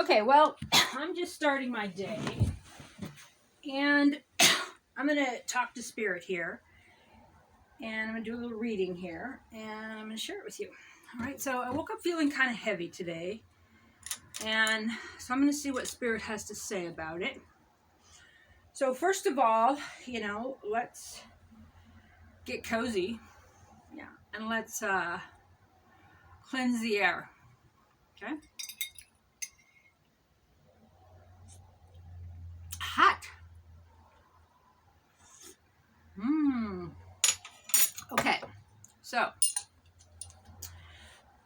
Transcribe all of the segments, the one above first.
Okay, well, I'm just starting my day, and I'm going to talk to Spirit here, and I'm going to do a little reading here, and I'm going to share it with you. All right, so I woke up feeling kind of heavy today, and so I'm going to see what Spirit has to say about it. So first of all, let's get cozy, and let's cleanse the air, okay? Hot. Okay, so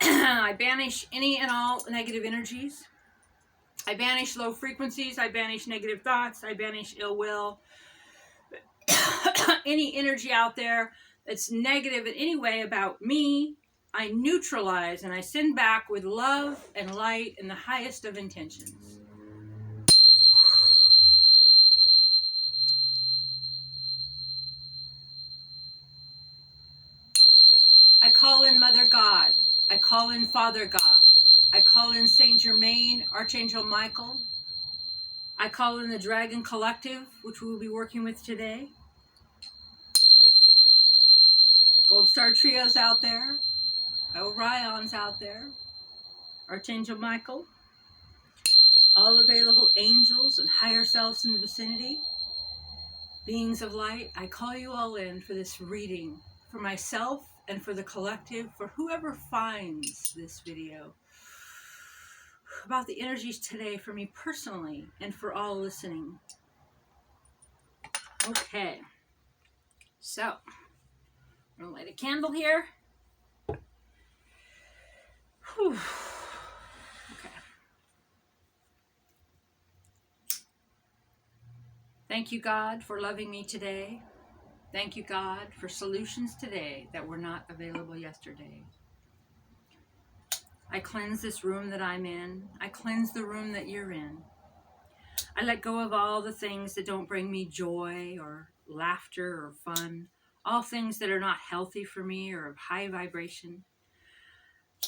I banish any and all negative energies. I banish low frequencies. I banish negative thoughts. I banish ill will. Any energy out there that's negative in any way about me, I neutralize and I send back with love and light and the highest of intentions. I call in Mother God. I call in Father God. I call in Saint Germain, Archangel Michael. I call in the Dragon Collective, which we will be working with today. Gold Star Trio's out there. Orion's out there. Archangel Michael. All available angels and higher selves in the vicinity. Beings of light, I call you all in for this reading. For myself and for the collective. For whoever finds this video. About the energies today for me personally and for all listening. Okay. So, I'm going to light a candle here. Whew. Okay. Thank you, God, for loving me today. Thank you, God, for solutions today that were not available yesterday. I cleanse this room that I'm in. I cleanse the room that you're in. I let go of all the things that don't bring me joy or laughter or fun. All things that are not healthy for me or of high vibration.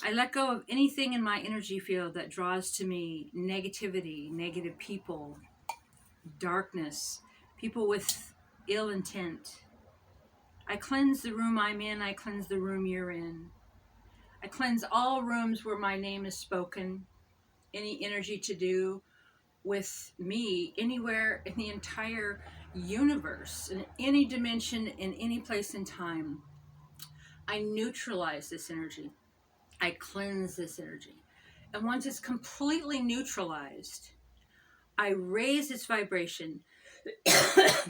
I let go of anything in my energy field that draws to me negativity, negative people, darkness, people with ill intent. I cleanse the room I'm in. I cleanse the room you're in. I cleanse all rooms where my name is spoken. Any energy to do with me anywhere in the entire universe, in any dimension, in any place in time. I neutralize this energy. I cleanse this energy. And once it's completely neutralized, I raise its vibration,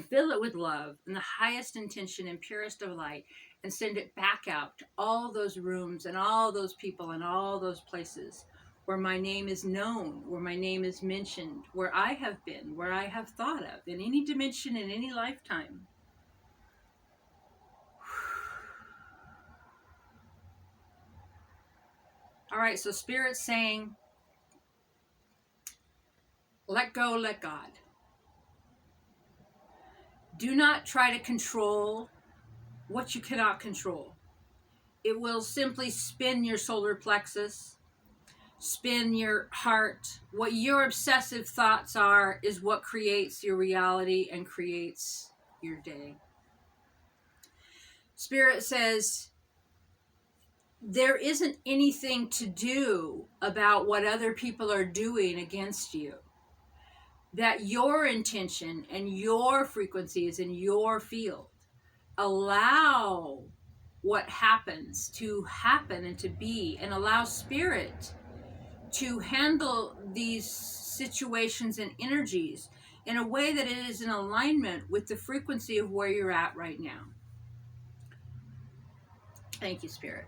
fill it with love and the highest intention and purest of light, and send it back out to all those rooms and all those people and all those places where my name is known, where my name is mentioned, where I have been, where I have thought of, in any dimension, in any lifetime. All right, so Spirit's saying, let go, let God. Do not try to control what you cannot control. It will simply spin your solar plexus, spin your heart. What your obsessive thoughts are is what creates your reality and creates your day. Spirit says, there isn't anything to do about what other people are doing against you. That your intention and your frequency is in your field. Allow what happens to happen and to be, and allow Spirit to handle these situations and energies in a way that it is in alignment with the frequency of where you're at right now. Thank you, Spirit.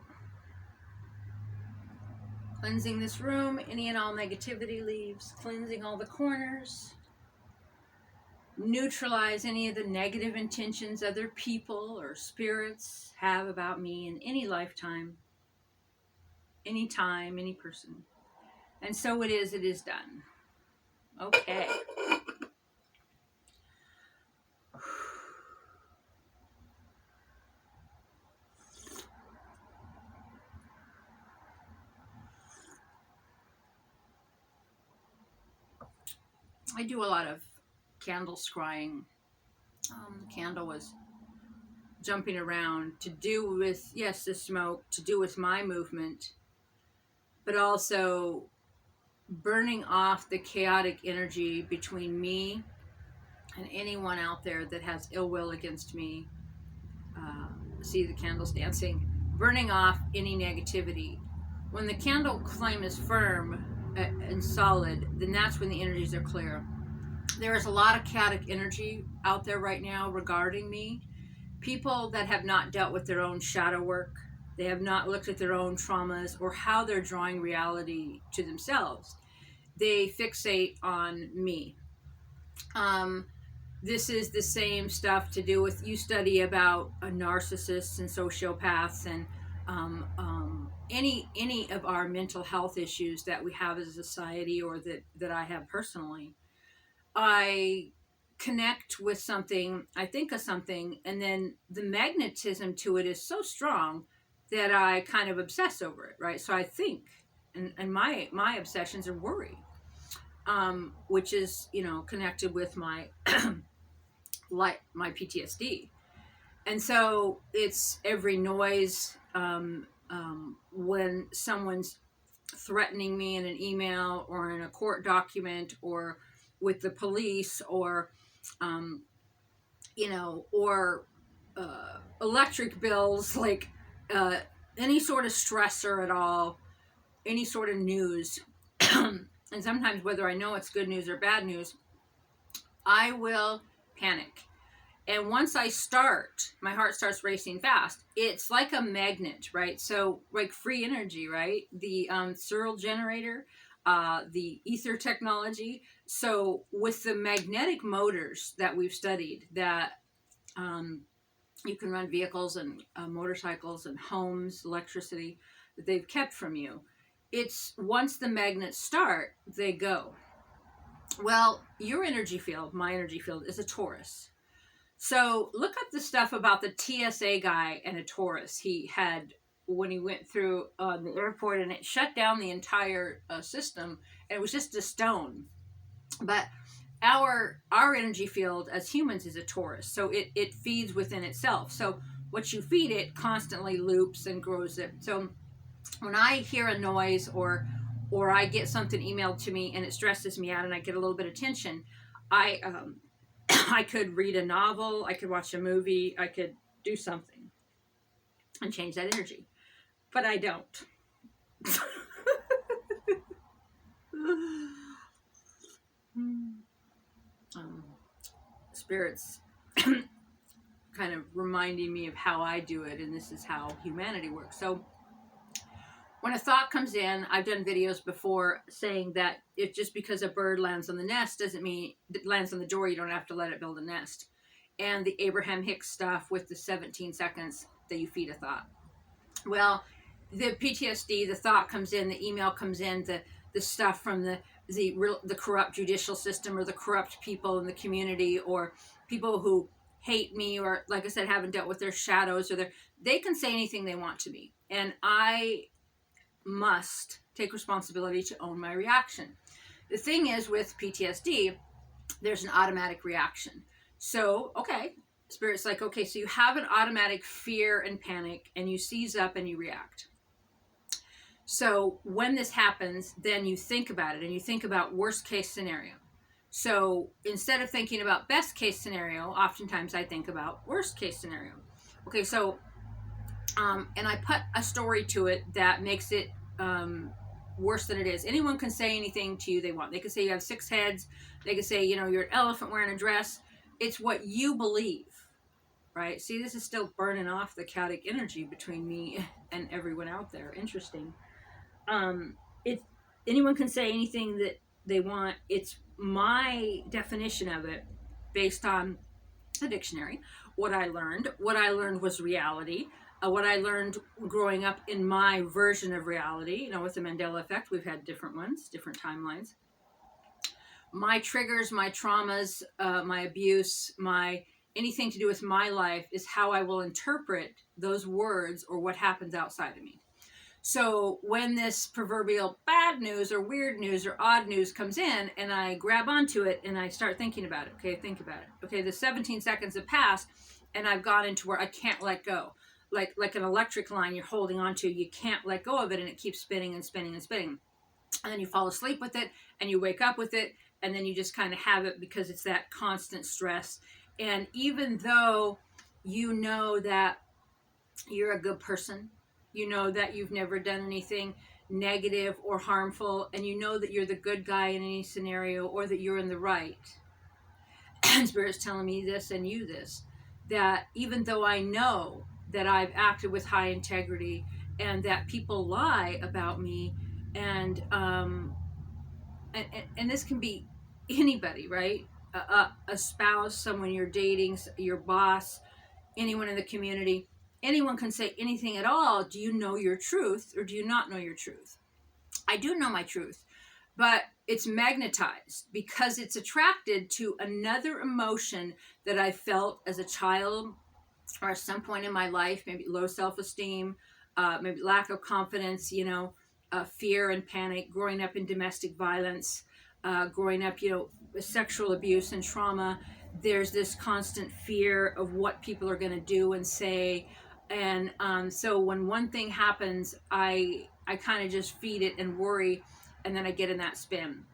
Cleansing this room, any and all negativity leaves, cleansing all the corners. Neutralize any of the negative intentions other people or spirits have about me in any lifetime, any time, any person. And so it is done. Okay. I do a lot of candle scrying. The candle was jumping around to do with, yes, the smoke, to do with my movement, but also burning off the chaotic energy between me and anyone out there that has ill will against me. See the candles dancing, burning off any negativity. When the candle flame is firm and solid, then that's when the energies are clear. There is a lot of chaotic energy out there right now regarding me. People that have not dealt with their own shadow work, they have not looked at their own traumas or how they're drawing reality to themselves. They fixate on me. Um, this is the same stuff to do with, you study about narcissists and sociopaths and any of our mental health issues that we have as a society, or that I have personally. I connect with something, I think of something, and then the magnetism to it is so strong that I kind of obsess over it, right? So I think, and my obsessions are worry, which is, connected with my my PTSD. And so it's every noise, when someone's threatening me in an email or in a court document or with the police, or um, or electric bills, like any sort of stressor at all, any sort of news. And sometimes, whether I know it's good news or bad news, I will panic. And once I start, my heart starts racing fast. It's like a magnet, right? So, like free energy, right? The Searle generator, the ether technology. So, with the magnetic motors that we've studied, that you can run vehicles and motorcycles and homes, electricity, that they've kept from you. It's once the magnets start, they go. Well, your energy field, my energy field, is a Taurus. So look up the stuff about the TSA guy and a Taurus he had when he went through the airport, and it shut down the entire system, and it was just a stone. But our energy field as humans is a Taurus, so it feeds within itself. So what you feed it constantly loops and grows it. So when I hear a noise, or I get something emailed to me and it stresses me out and I get a little bit of tension, I I could read a novel, I could watch a movie, I could do something and change that energy. But I don't. Spirits kind of reminding me of how I do it, and this is how humanity works. So when a thought comes in, I've done videos before saying that if just because a bird lands on the nest doesn't mean it lands on the door, you don't have to let it build a nest. And the Abraham Hicks stuff with the 17 seconds that you feed a thought. Well, the PTSD, the thought comes in, the email comes in, the stuff from the corrupt judicial system, or the corrupt people in the community, or people who hate me, or, like I said, haven't dealt with their shadows, or they can say anything they want to me, and I must take responsibility to own my reaction. The thing is, with PTSD, there's an automatic reaction. So, okay, Spirit's like, okay, so you have an automatic fear and panic, and you seize up and you react. So when this happens, then you think about it, and you think about worst case scenario. So instead of thinking about best case scenario, oftentimes I think about worst case scenario. Okay, so and I put a story to it that makes it worse than it is. Anyone can say anything to you they want. They can say you have 6 heads. They can say, you're an elephant wearing a dress. It's what you believe, right? See, this is still burning off the chaotic energy between me and everyone out there. Interesting. Anyone can say anything that they want. It's my definition of it based on the dictionary. What I learned was reality. What I learned growing up in my version of reality, with the Mandela effect, we've had different ones, different timelines. My triggers, my traumas, my abuse, anything to do with my life is how I will interpret those words or what happens outside of me. So when this proverbial bad news or weird news or odd news comes in, and I grab onto it and I start thinking about it, okay, think about it. Okay, the 17 seconds have passed and I've gone into where I can't let go. Like an electric line you're holding onto, you can't let go of it and it keeps spinning and spinning and spinning. And then you fall asleep with it and you wake up with it and then you just kind of have it because it's that constant stress. And even though you know that you're a good person, you know that you've never done anything negative or harmful, and you know that you're the good guy in any scenario or that you're in the right. And Spirit's telling me this and you this, that even though I know that I've acted with high integrity and that people lie about me, and and this can be anybody, right? A spouse, someone you're dating, your boss, anyone in the community, anyone can say anything at all. Do you know your truth or do you not know your truth? I do know my truth, but it's magnetized because it's attracted to another emotion that I felt as a child or at some point in my life, maybe low self-esteem, maybe lack of confidence, fear and panic, growing up in domestic violence, growing up, sexual abuse and trauma. There's this constant fear of what people are going to do and say. And so when one thing happens, I kind of just feed it and worry, and then I get in that spin.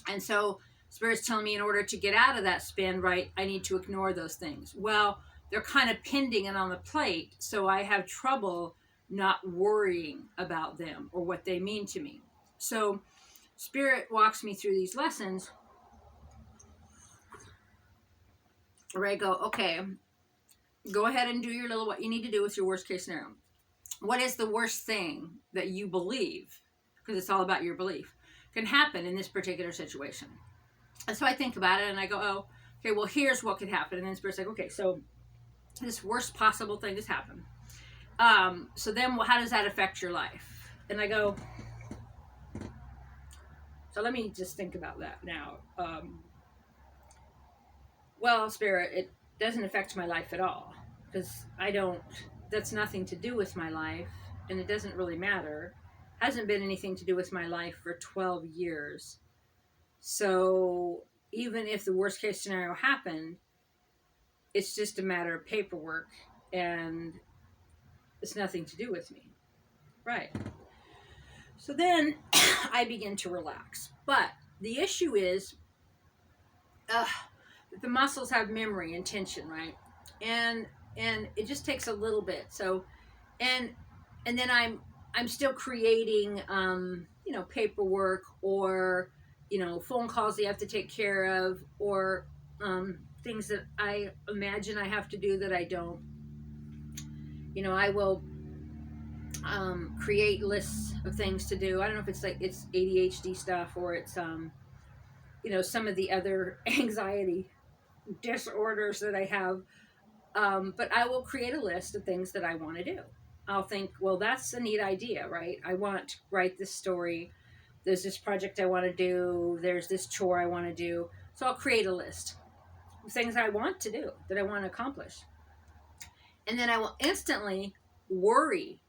And so Spirit's telling me in order to get out of that spin, right, I need to ignore those things. Well, they're kind of pending and on the plate, so I have trouble not worrying about them or what they mean to me. So Spirit walks me through these lessons where I go, okay, go ahead and do your little what you need to do with your worst case scenario. What is the worst thing that you believe, because it's all about your belief, can happen in this particular situation? And so I think about it and I go, oh, okay, well, here's what could happen. And then Spirit's like, okay, so this worst possible thing has happened. So then how does that affect your life? And I go, so let me just think about that now. Well, Spirit, it doesn't affect my life at all because that's nothing to do with my life and it doesn't really matter. Hasn't been anything to do with my life for 12 years. So even if the worst case scenario happened, it's just a matter of paperwork and it's nothing to do with me. Right. So then I begin to relax. But the issue is that the muscles have memory and tension, right? And it just takes a little bit. So and then I'm still creating paperwork or phone calls that you have to take care of or things that I imagine I have to do that I don't. I will create lists of things to do. I don't know if it's ADHD stuff or it's some of the other anxiety disorders that I have. But I will create a list of things that I want to do. I'll think, well, that's a neat idea, right? I want to write this story. There's this project I want to do. There's this chore I want to do. So I'll create a list of things I want to do, that I want to accomplish. And then I will instantly worry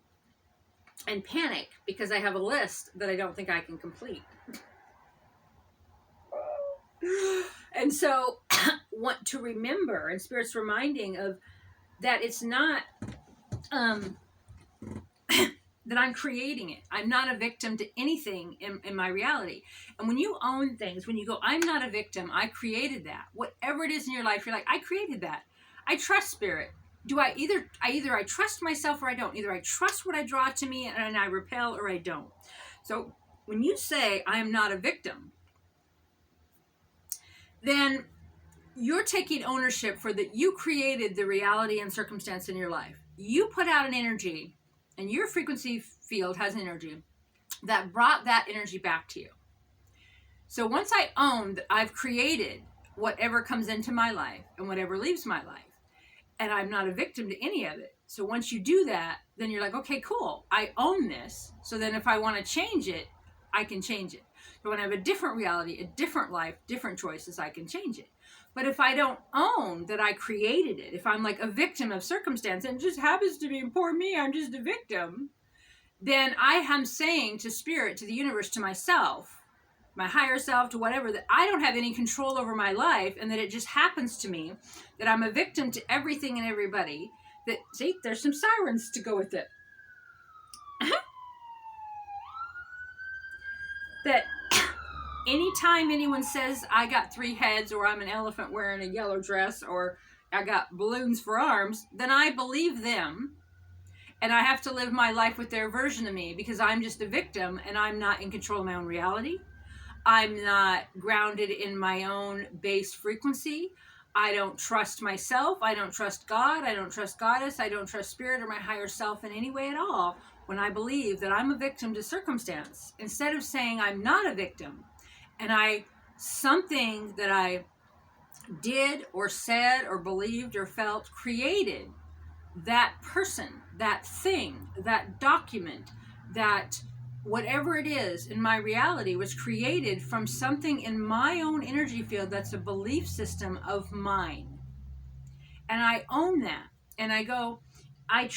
and panic because I have a list that I don't think I can complete. And so want to remember, and Spirit's reminding of that it's not that I'm creating it. I'm not a victim to anything in my reality. And when you own things, when you go, I'm not a victim, I created that. Whatever it is in your life, you're like, I created that. I trust Spirit. I trust myself or I don't. Either I trust what I draw to me and I repel or I don't. So when you say I am not a victim, then you're taking ownership for that. You created the reality and circumstance in your life. You put out an energy and your frequency field has energy that brought that energy back to you. So once I own that I've created whatever comes into my life and whatever leaves my life, and I'm not a victim to any of it. So once you do that, then you're like, okay, cool. I own this. So then if I want to change it, I can change it. So when I have a different reality, a different life, different choices, I can change it. But if I don't own that I created it, if I'm like a victim of circumstance and it just happens to be poor me, I'm just a victim, then I am saying to spirit, to the universe, to myself, my higher self, to whatever, that I don't have any control over my life, and that it just happens to me, that I'm a victim to everything and everybody. That, see, there's some sirens to go with it. That anytime anyone says I got 3 heads, or I'm an elephant wearing a yellow dress, or I got balloons for arms, then I believe them, and I have to live my life with their version of me, because I'm just a victim and I'm not in control of my own reality. I'm not grounded in my own base frequency. I don't trust myself. I don't trust God. I don't trust Goddess. I don't trust spirit or my higher self in any way at all when I believe that I'm a victim to circumstance. Instead of saying I'm not a victim, and something that I did or said or believed or felt created that person, that thing, that document, that whatever it is in my reality was created from something in my own energy field that's a belief system of mine. And I own that. And I go, I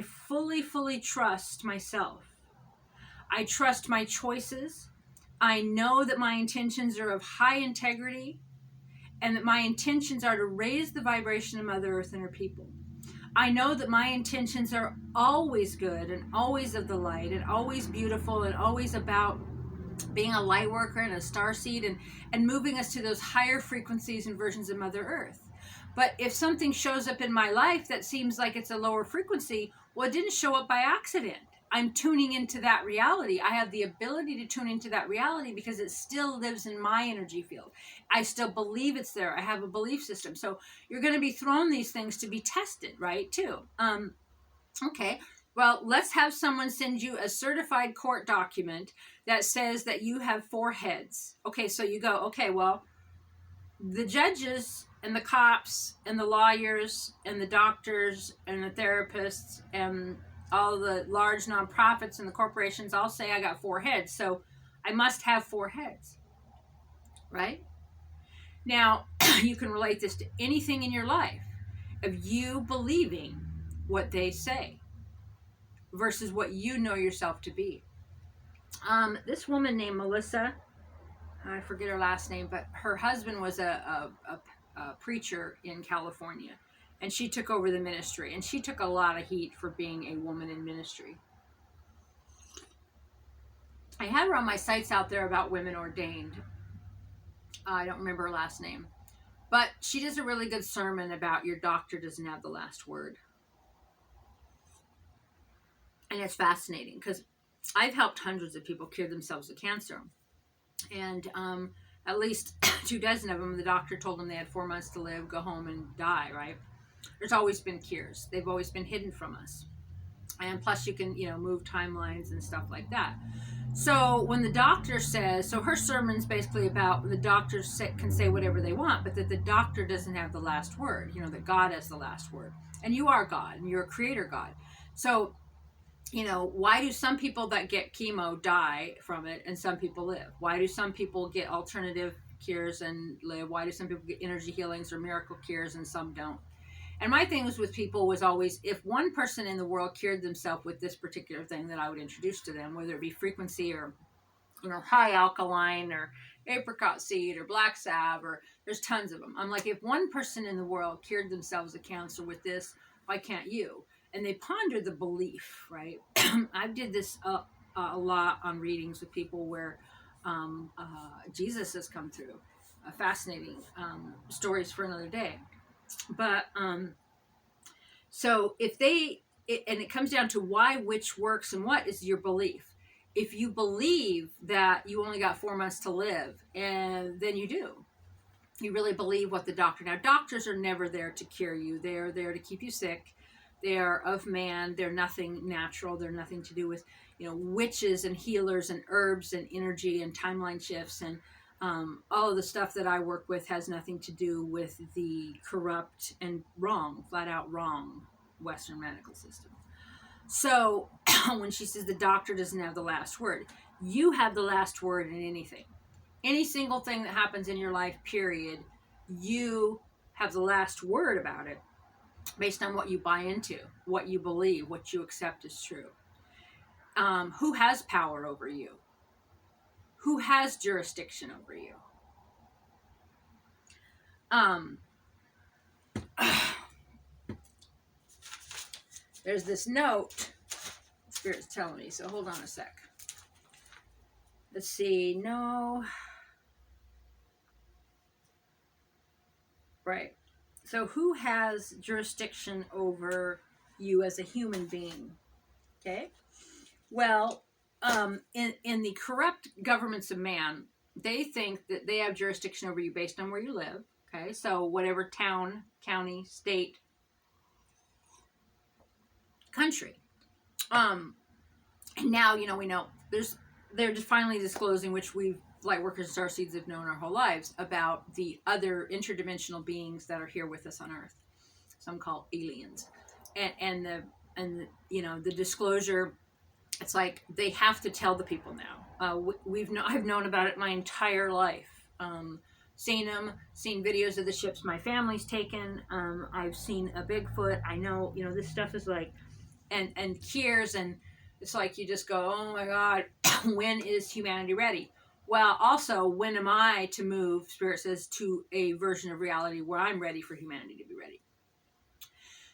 fully trust myself. I trust my choices. I know that my intentions are of high integrity, and that my intentions are to raise the vibration of Mother Earth and her people. I know that my intentions are always good and always of the light and always beautiful and always about being a light worker and a starseed, and moving us to those higher frequencies and versions of Mother Earth. But if something shows up in my life that seems like it's a lower frequency, well, it didn't show up by accident. I'm tuning into that reality. I have the ability to tune into that reality because it still lives in my energy field. I still believe it's there. I have a belief system. So you're going to be thrown these things to be tested, right, too. Okay, well, let's have someone send you a certified court document that says that you have 4 heads. Okay, so you go, okay, well, the judges and the cops and the lawyers and the doctors and the therapists and all the large nonprofits and the corporations all say I got 4 heads, so I must have 4 heads, right? Now, you can relate this to anything in your life of you believing what they say versus what you know yourself to be. This woman named Melissa, I forget her last name, but her husband was a preacher in California, and she took over the ministry, and she took a lot of heat for being a woman in ministry. I had her on my sites out there about women ordained. I don't remember her last name, but she does a really good sermon about your doctor doesn't have the last word. And it's fascinating because I've helped hundreds of people cure themselves of cancer. And at least 2 dozen of them, the doctor told them they had 4 months to live, go home and die, right? There's always been cures. They've always been hidden from us. And plus you can, move timelines and stuff like that. So when the doctor says, so her sermon's basically about the doctors can say whatever they want, but that the doctor doesn't have the last word, that God has the last word. And you are God, and you're a creator God. So, why do some people that get chemo die from it and some people live? Why do some people get alternative cures and live? Why do some people get energy healings or miracle cures and some don't? And my thing with people was always, if one person in the world cured themselves with this particular thing that I would introduce to them, whether it be frequency or, high alkaline or apricot seed or black salve, or there's tons of them. I'm like, if one person in the world cured themselves of cancer with this, why can't you? And they ponder the belief, right? I did this a lot on readings with people where Jesus has come through. Fascinating stories for another day. But so if and it comes down to why which works and what is your belief. If you believe that you only got 4 months to live, and then you do. You really believe what the doctor. Now, doctors are never there to cure you. They are there to keep you sick. They are of man. They're nothing natural. They're nothing to do with, witches and healers and herbs and energy and timeline shifts. And all of the stuff that I work with has nothing to do with the corrupt and wrong, flat out wrong Western medical system. So when she says the doctor doesn't have the last word, you have the last word in anything. Any single thing that happens in your life, period, you have the last word about it based on what you buy into, what you believe, what you accept is true. Who has power over you? Who has jurisdiction over you? There's this note Spirit's telling me, so hold on a sec. Let's see. No. Right. So who has jurisdiction over you as a human being? Okay. Well, in the corrupt governments of man, they think that they have jurisdiction over you based on where you live. Okay. So whatever town, county, state, country. And now, we know they're just finally disclosing, which we've, light workers and starseeds, have known our whole lives, about the other interdimensional beings that are here with us on Earth. Some call aliens, and the disclosure. It's like they have to tell the people now. I've known about it my entire life. Seen videos of the ships my family's taken. I've seen a Bigfoot. I know, this stuff is like, and Kiers, and it's like you just go, oh my God, when is humanity ready? Well, also, when am I to move, Spirit says, to a version of reality where I'm ready for humanity to be ready?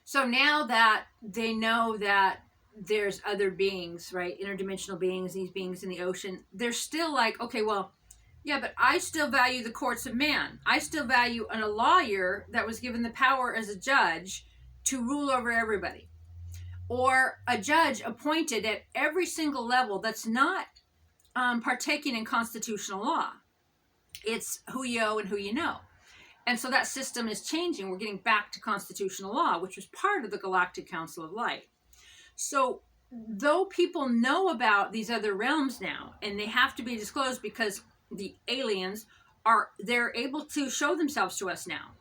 So now that they know that there's other beings, right? Interdimensional beings, these beings in the ocean, they're still like, okay, well, yeah, but I still value the courts of man. I still value a lawyer that was given the power as a judge to rule over everybody. Or a judge appointed at every single level that's not partaking in constitutional law. It's who you owe and who you know. And so that system is changing. We're getting back to constitutional law, which was part of the Galactic Council of Light. So though people know about these other realms now, and they have to be disclosed because the aliens they're able to show themselves to us now.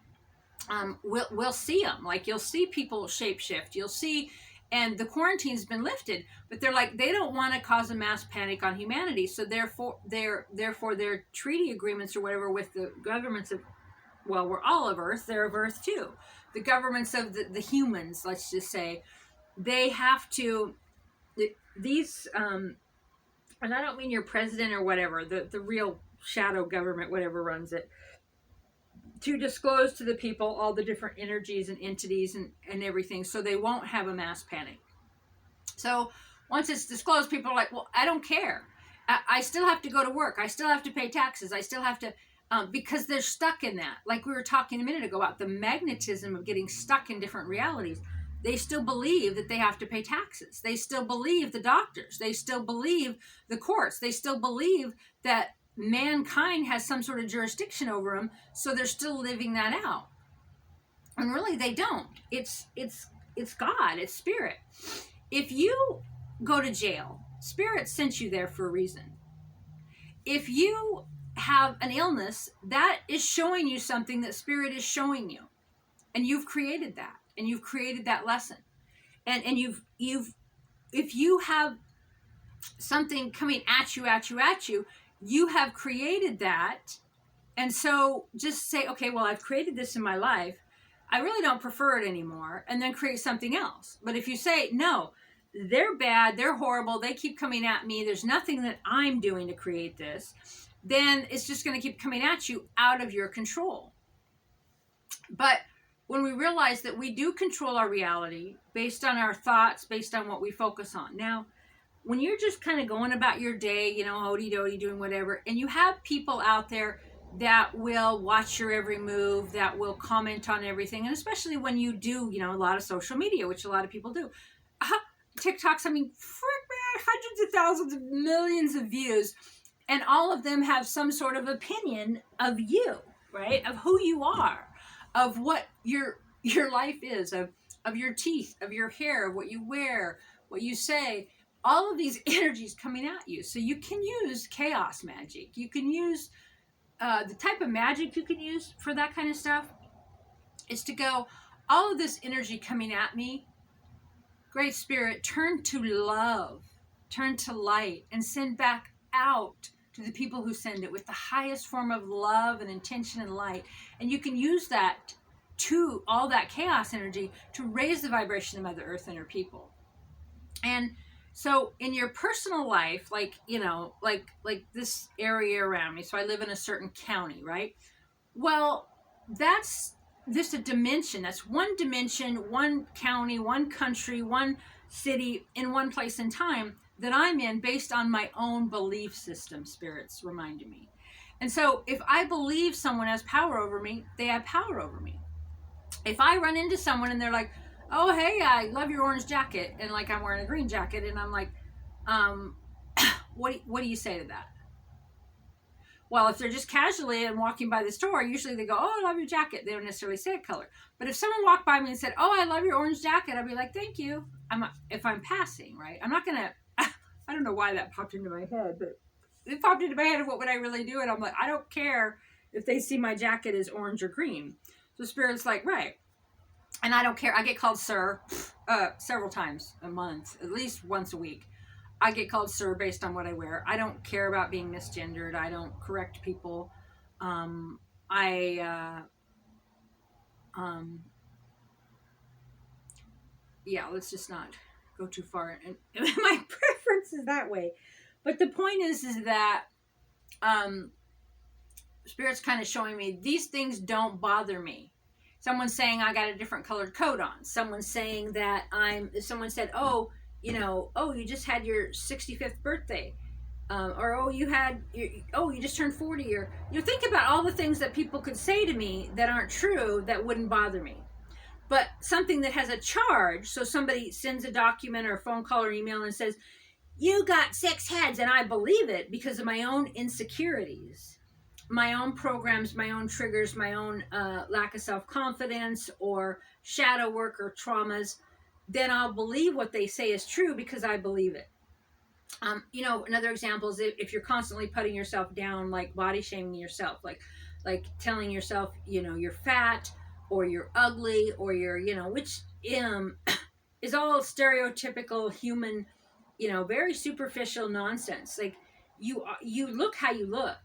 We'll see them. Like, you'll see people shapeshift. You'll see, and the quarantine's been lifted, but they're like, they don't want to cause a mass panic on humanity. So therefore their treaty agreements or whatever with the governments of, well, we're all of Earth. They're of Earth too. The governments of the humans, let's just say, they have to, these, and I don't mean your president or whatever, the real shadow government, whatever runs it, to disclose to the people all the different energies and entities and everything, so they won't have a mass panic. So once it's disclosed, people are like, well, I don't care. I still have to go to work. I still have to pay taxes. I still have to, because they're stuck in that. Like we were talking a minute ago about the magnetism of getting stuck in different realities. They still believe that they have to pay taxes. They still believe the doctors. They still believe the courts. They still believe that mankind has some sort of jurisdiction over them. So they're still living that out. And really, they don't. It's God. It's Spirit. If you go to jail, Spirit sent you there for a reason. If you have an illness, that is showing you something that Spirit is showing you. And you've created that. And you've created that lesson. And if you have something coming at you, you have created that. And so just say, okay, well, I've created this in my life. I really don't prefer it anymore. And then create something else. But if you say, no, they're bad, they're horrible, they keep coming at me, there's nothing that I'm doing to create this, then it's just going to keep coming at you out of your control. But when we realize that we do control our reality based on our thoughts, based on what we focus on. Now, when you're just kind of going about your day, hody-doty, doing whatever, and you have people out there that will watch your every move, that will comment on everything, and especially when you do, a lot of social media, which a lot of people do. TikToks, hundreds of thousands of millions of views, and all of them have some sort of opinion of you, right? Of who you are, of what your life is, of your teeth, of your hair, what you wear, what you say, all of these energies coming at you. So you can use chaos magic. You can use the type of magic you can use for that kind of stuff is to go, all of this energy coming at me, Great Spirit, turn to love, turn to light, and send back out to the people who send it with the highest form of love and intention and light. And you can use that to all that chaos energy to raise the vibration of Mother Earth and her people. And So in your personal life, like, like this area around me, so I live in a certain county, right? Well, that's just a dimension. That's one dimension, one county, one country, one city, in one place in time that I'm in based on my own belief system, spirits reminded me. And so if I believe someone has power over me, they have power over me. If I run into someone and they're like, oh, hey, I love your orange jacket, and like I'm wearing a green jacket, and I'm like, um, what do you say to that? Well, if they're just casually and walking by the store, usually they go, oh, I love your jacket. They don't necessarily say a color. But if someone walked by me and said, oh, I love your orange jacket, I'd be like, thank you. If I'm passing, right? I'm not going to, I don't know why that popped into my head, but it popped into my head of what would I really do? And I'm like, I don't care if they see my jacket as orange or green. So Spirit's like, right. And I don't care. I get called sir several times a month, at least once a week. I get called sir based on what I wear. I don't care about being misgendered. I don't correct people. Um, I, yeah, let's just not go too far. And my preference is that way. But the point is that Spirit's kind of showing me these things don't bother me. Someone's saying I got a different colored coat on. Someone's saying that someone said, oh, you just had your 65th birthday. Or, oh, you just turned 40. Or, think about all the things that people could say to me that aren't true that wouldn't bother me. But something that has a charge, so somebody sends a document or a phone call or email and says, you got 6 heads, and I believe it because of my own insecurities, my own programs, my own triggers, my own lack of self-confidence or shadow work or traumas, then I'll believe what they say is true because I believe it. Another example is if you're constantly putting yourself down, like body shaming yourself, like telling yourself, you're fat or you're ugly or you're, which is all stereotypical human, very superficial nonsense. Like you look how you look.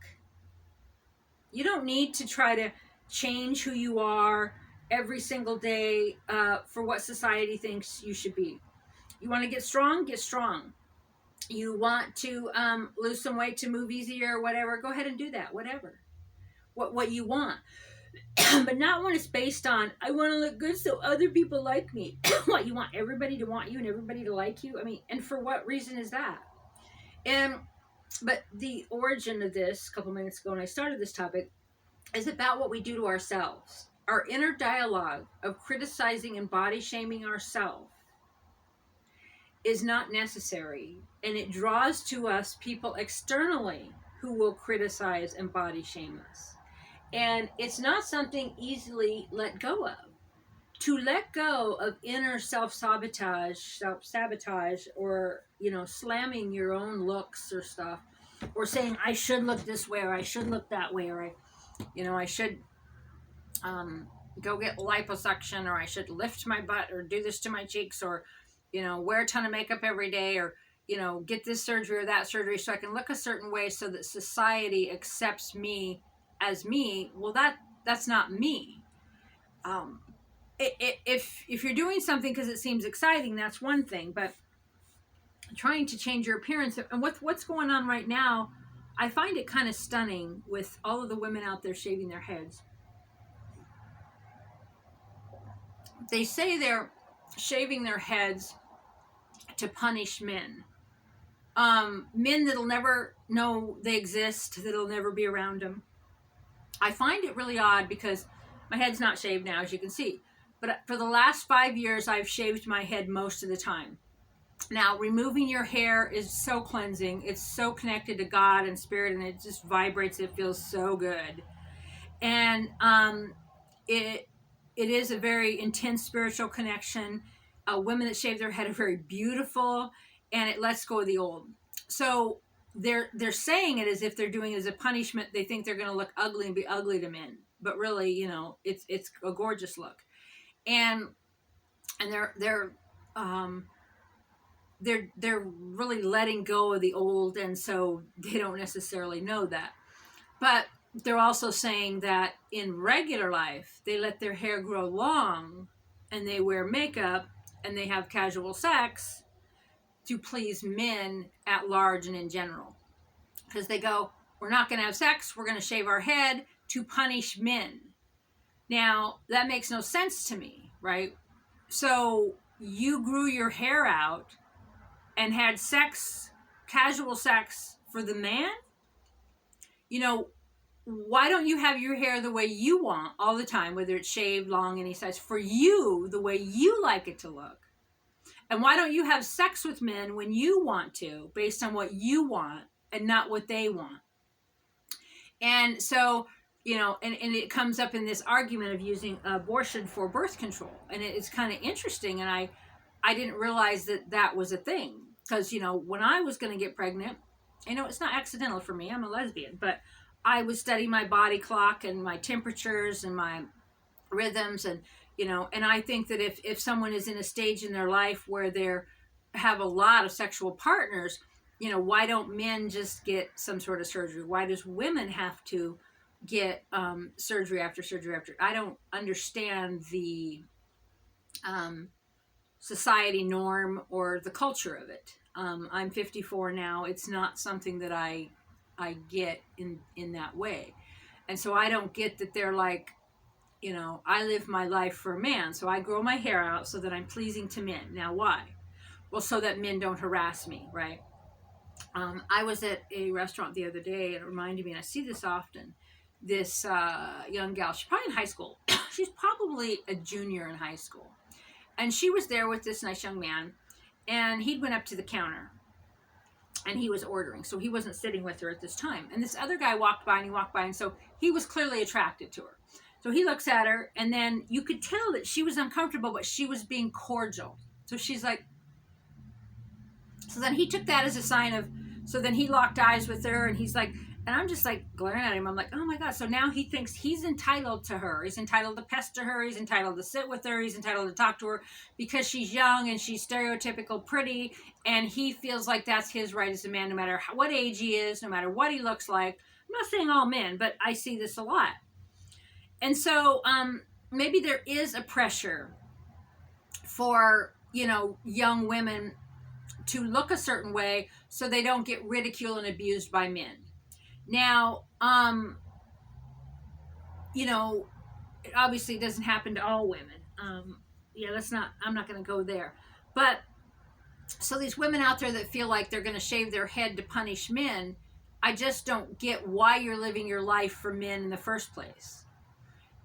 You don't need to try to change who you are every single day for what society thinks you should be. You want to get strong? Get strong. You want to lose some weight to move easier or whatever, go ahead and do that, whatever. What you want. But not when it's based on, I want to look good so other people like me. What, you want everybody to want you and everybody to like you? I mean, and for what reason is that? But the origin of this, a couple minutes ago when I started this topic, is about what we do to ourselves. Our inner dialogue of criticizing and body shaming ourselves is not necessary, and it draws to us people externally who will criticize and body shame us. And it's not something easily let go of. To let go of inner self-sabotage, or, slamming your own looks or stuff, or saying, I should look this way, or I should look that way, or I should go get liposuction, or I should lift my butt, or do this to my cheeks, or, wear a ton of makeup every day, or, get this surgery or that surgery so I can look a certain way so that society accepts me as me. Well, that's not me. If you're doing something because it seems exciting, that's one thing, but trying to change your appearance, and what's going on right now, I find it kind of stunning with all of the women out there shaving their heads. They say they're shaving their heads to punish men. Men that'll never know they exist, that'll never be around them. I find it really odd because my head's not shaved now, as you can see. But for the last 5 years, I've shaved my head most of the time. Now, removing your hair is so cleansing. It's so connected to God and spirit, and it just vibrates. It feels so good. And it is a very intense spiritual connection. Women that shave their head are very beautiful, and it lets go of the old. So they're saying it as if they're doing it as a punishment. They think they're going to look ugly and be ugly to men, but really, it's a gorgeous look. And they're really letting go of the old, and so they don't necessarily know that. But they're also saying that in regular life, they let their hair grow long, and they wear makeup, and they have casual sex to please men at large and in general. Because they go, we're not going to have sex, we're going to shave our head to punish men. Now, that makes no sense to me, right? So you grew your hair out and had sex, casual sex for the man? You know, why don't you have your hair the way you want all the time, whether it's shaved, long, any size, for you, the way you like it to look? And why don't you have sex with men when you want to, based on what you want and not what they want? And so, you know, and it comes up in this argument of using abortion for birth control. And it's kind of interesting. And I didn't realize that that was a thing. Because, you know, when I was going to get pregnant, you know, it's not accidental for me. I'm a lesbian. But I would study my body clock and my temperatures and my rhythms. And, you know, and I think that if someone is in a stage in their life where they have a lot of sexual partners, you know, why don't men just get some sort of surgery? Why does women have to get surgery after surgery after? I don't understand the society norm or the culture of it. I'm 54 now. It's not something that I get in that way. And so I don't get that they're like, you know, I live my life for a man. So I grow my hair out so that I'm pleasing to men. Now, why? Well, so that men don't harass me, right? I was at a restaurant the other day, and it reminded me, and I see this often, this young gal, she's probably in high school. She's probably a junior in high school. And she was there with this nice young man, and he went up to the counter, and he was ordering. So he wasn't sitting with her at this time. And this other guy walked by, and he walked by, and so he was clearly attracted to her. So he looks at her, and then you could tell that she was uncomfortable, but she was being cordial. So she's like, so then he took that as a sign of, so then he locked eyes with her, and he's like, and I'm just like glaring at him. I'm like, oh my God. So now he thinks he's entitled to her. He's entitled to pester her. He's entitled to sit with her. He's entitled to talk to her because she's young and she's stereotypical pretty. And he feels like that's his right as a man, no matter what age he is, no matter what he looks like. I'm not saying all men, but I see this a lot. And so maybe there is a pressure for, you know, young women to look a certain way so they don't get ridiculed and abused by men. Now, you know, it obviously doesn't happen to all women. I'm not going to go there. But so these women out there that feel like they're going to shave their head to punish men, I just don't get why you're living your life for men in the first place.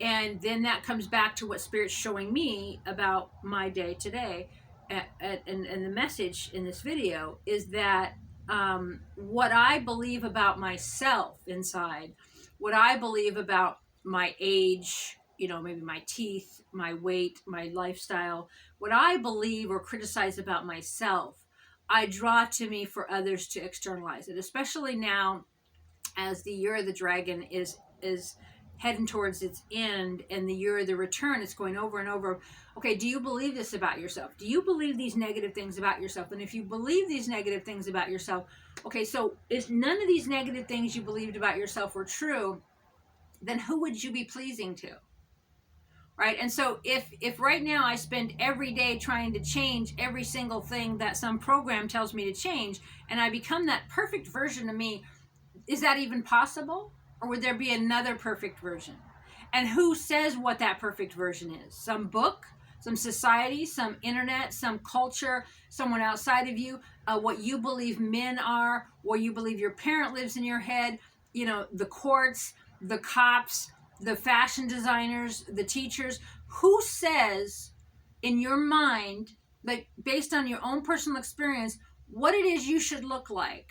And then that comes back to what Spirit's showing me about my day today. And the message in this video is that what I believe about myself inside, what I believe about my age, you know, maybe my teeth, my weight, my lifestyle, what I believe or criticize about myself, I draw to me for others to externalize it, especially now as the year of the dragon is heading towards its end, and the year of the return is going over and over. Okay, do you believe this about yourself? Do you believe these negative things about yourself? And if you believe these negative things about yourself, okay, so if none of these negative things you believed about yourself were true, then who would you be pleasing to? Right? And so if right now I spend every day trying to change every single thing that some program tells me to change, and I become that perfect version of me, is that even possible? Or would there be another perfect version? And who says what that perfect version is? Some book, some society, some internet, some culture, someone outside of you, what you believe men are, what you believe your parent lives in your head, you know, the courts, the cops, the fashion designers, the teachers. Who says in your mind, like based on your own personal experience, what it is you should look like?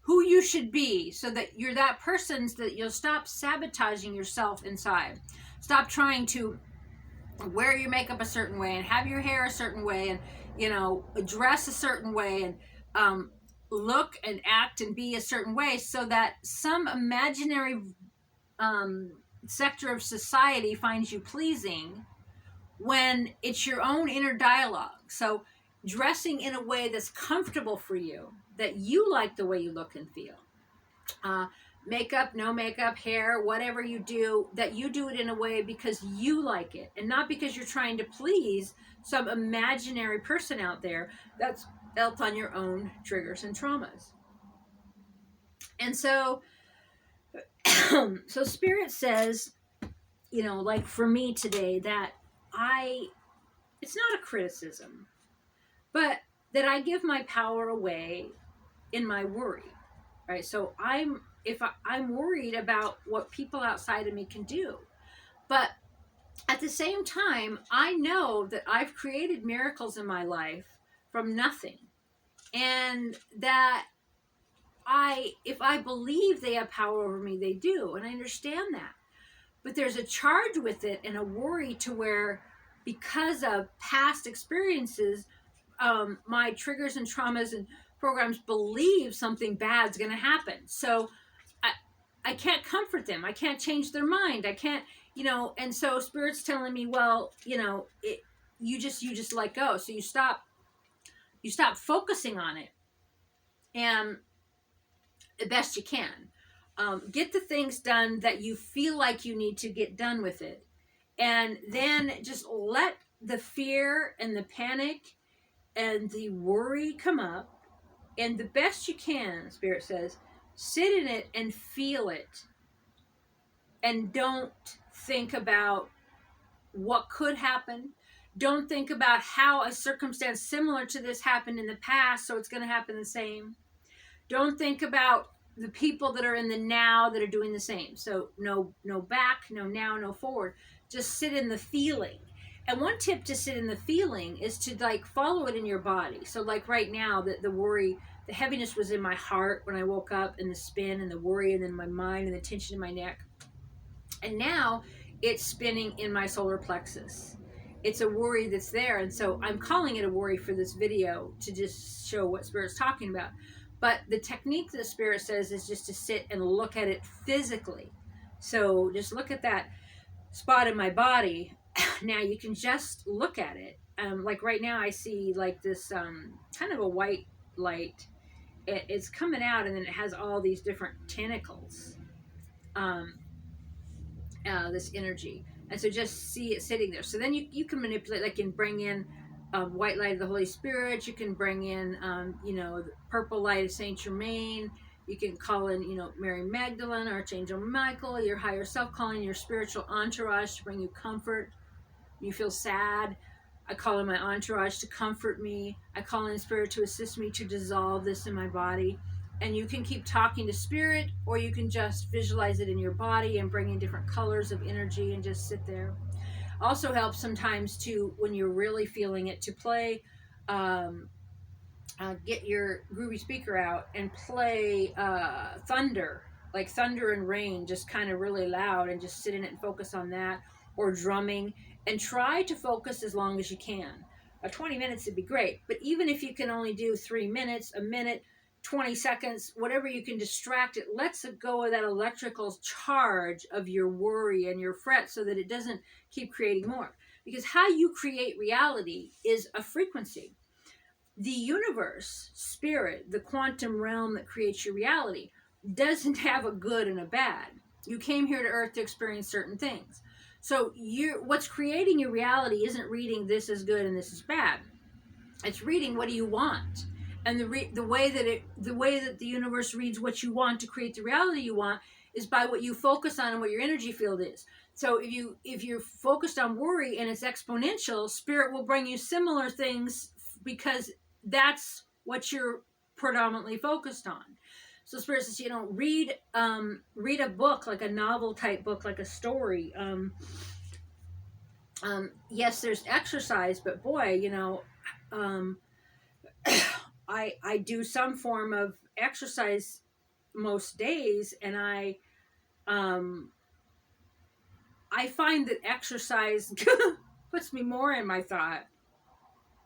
Who you should be, so that you're that person, so that you'll stop sabotaging yourself inside. Stop trying to wear your makeup a certain way and have your hair a certain way and, you know, dress a certain way and look and act and be a certain way, so that some imaginary sector of society finds you pleasing when it's your own inner dialogue. So dressing in a way that's comfortable for you, that you like the way you look and feel. Makeup, no makeup, hair, whatever you do, that you do it in a way because you like it, and not because you're trying to please some imaginary person out there that's felt on your own triggers and traumas. And so, so Spirit says, you know, like for me today, that it's not a criticism, but that I give my power away in my worry, right? So I'm worried about what people outside of me can do, but at the same time, I know that I've created miracles in my life from nothing, and that if I believe they have power over me, they do, and I understand that. But there's a charge with it and a worry to where, because of past experiences, my triggers and traumas and programs believe something bad's going to happen. So I can't comfort them. I can't change their mind. I can't, you know, and so Spirit's telling me, well, you know, you just let go. So you stop focusing on it, and the best you can. Get the things done that you feel like you need to get done with it. And then just let the fear and the panic and the worry come up. And the best you can, Spirit says, sit in it and feel it. And don't think about what could happen. Don't think about how a circumstance similar to this happened in the past, so it's going to happen the same. Don't think about the people that are in the now that are doing the same. So no back, no now, no forward. Just sit in the feeling. And one tip to sit in the feeling is to like follow it in your body. So like right now, the worry, the heaviness was in my heart when I woke up, and the spin and the worry, and then my mind and the tension in my neck. And now it's spinning in my solar plexus. It's a worry that's there. And so I'm calling it a worry for this video to just show what Spirit's talking about. But the technique that Spirit says is just to sit and look at it physically. So just look at that spot in my body. Now you can just look at it. Like right now I see like this kind of a white light. It's coming out, and then it has all these different tentacles. This energy. And so just see it sitting there. So then you can manipulate, like, and bring in white light of the Holy Spirit. You can bring in, you know, the purple light of Saint Germain. You can call in, you know, Mary Magdalene, Archangel Michael, your higher self, calling your spiritual entourage to bring you comfort. You feel sad, I call in my entourage to comfort me. I call in Spirit to assist me to dissolve this in my body. And you can keep talking to Spirit, or you can just visualize it in your body and bring in different colors of energy and just sit there. Also helps sometimes to, when you're really feeling it, to play, get your groovy speaker out and play thunder, like thunder and rain, just kind of really loud, and just sit in it and focus on that, or drumming, and try to focus as long as you can. 20 minutes would be great, but even if you can only do 3 minutes, a minute, 20 seconds, whatever you can distract it, lets it go of that electrical charge of your worry and your fret, so that it doesn't keep creating more. Because how you create reality is a frequency. The universe, Spirit, the quantum realm that creates your reality, doesn't have a good and a bad. You came here to Earth to experience certain things. So what's creating your reality isn't reading this is good and this is bad. It's reading what do you want. And the way that the universe reads what you want to create the reality you want is by what you focus on and what your energy field is. So if you're focused on worry and it's exponential, Spirit will bring you similar things, because that's what you're predominantly focused on. So Spirit says, you know, read a book, like a novel type book, like a story. Yes, there's exercise, but boy, you know, I do some form of exercise most days, and I find that exercise puts me more in my thought,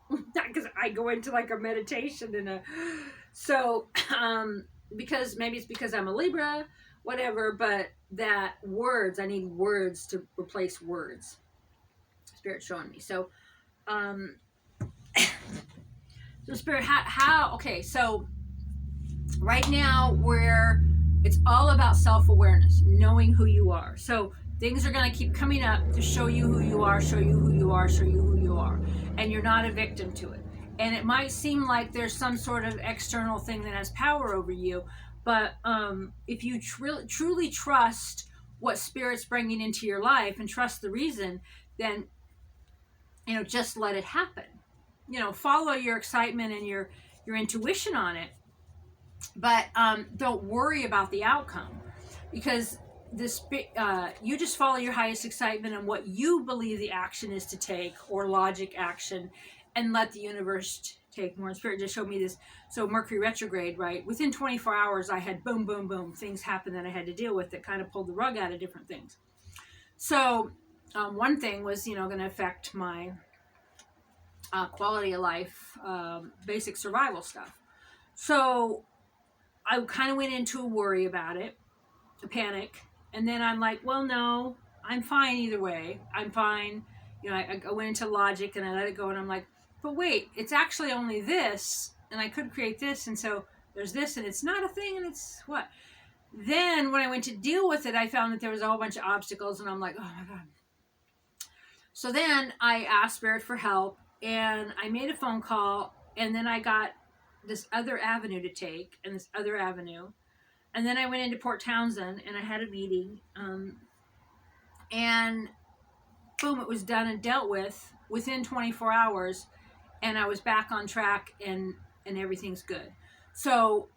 because I go into like a meditation because maybe it's because I'm a Libra, whatever, but that words, I need words to replace words. Spirit's showing me. So, so Spirit, okay, so right now it's all about self-awareness, knowing who you are. So things are going to keep coming up to show you who you are, show you who you are, show you who you are. And you're not a victim to it. And it might seem like there's some sort of external thing that has power over you, but if you truly trust what Spirit's bringing into your life and trust the reason, then, just let it happen. Follow your excitement and your intuition on it, but don't worry about the outcome, because you just follow your highest excitement and what you believe the action is to take, or logic action, and let the universe take more. And Spirit just showed me this. So Mercury retrograde, right? Within 24 hours, I had boom, boom, boom, things happen that I had to deal with that kind of pulled the rug out of different things. So one thing was, going to affect my quality of life, basic survival stuff. So I kind of went into a worry about it, a panic. And then I'm like, well, no, I'm fine either way. I'm fine. I went into logic and I let it go, and I'm like, but wait, it's actually only this, and I could create this, and so there's this, and it's not a thing, and it's what? Then when I went to deal with it, I found that there was a whole bunch of obstacles, and I'm like, oh my God. So then I asked Spirit for help, and I made a phone call, and then I got this other avenue to take, and this other avenue. And then I went into Port Townsend, and I had a meeting, and boom, it was done and dealt with within 24 hours, and I was back on track, and everything's good. So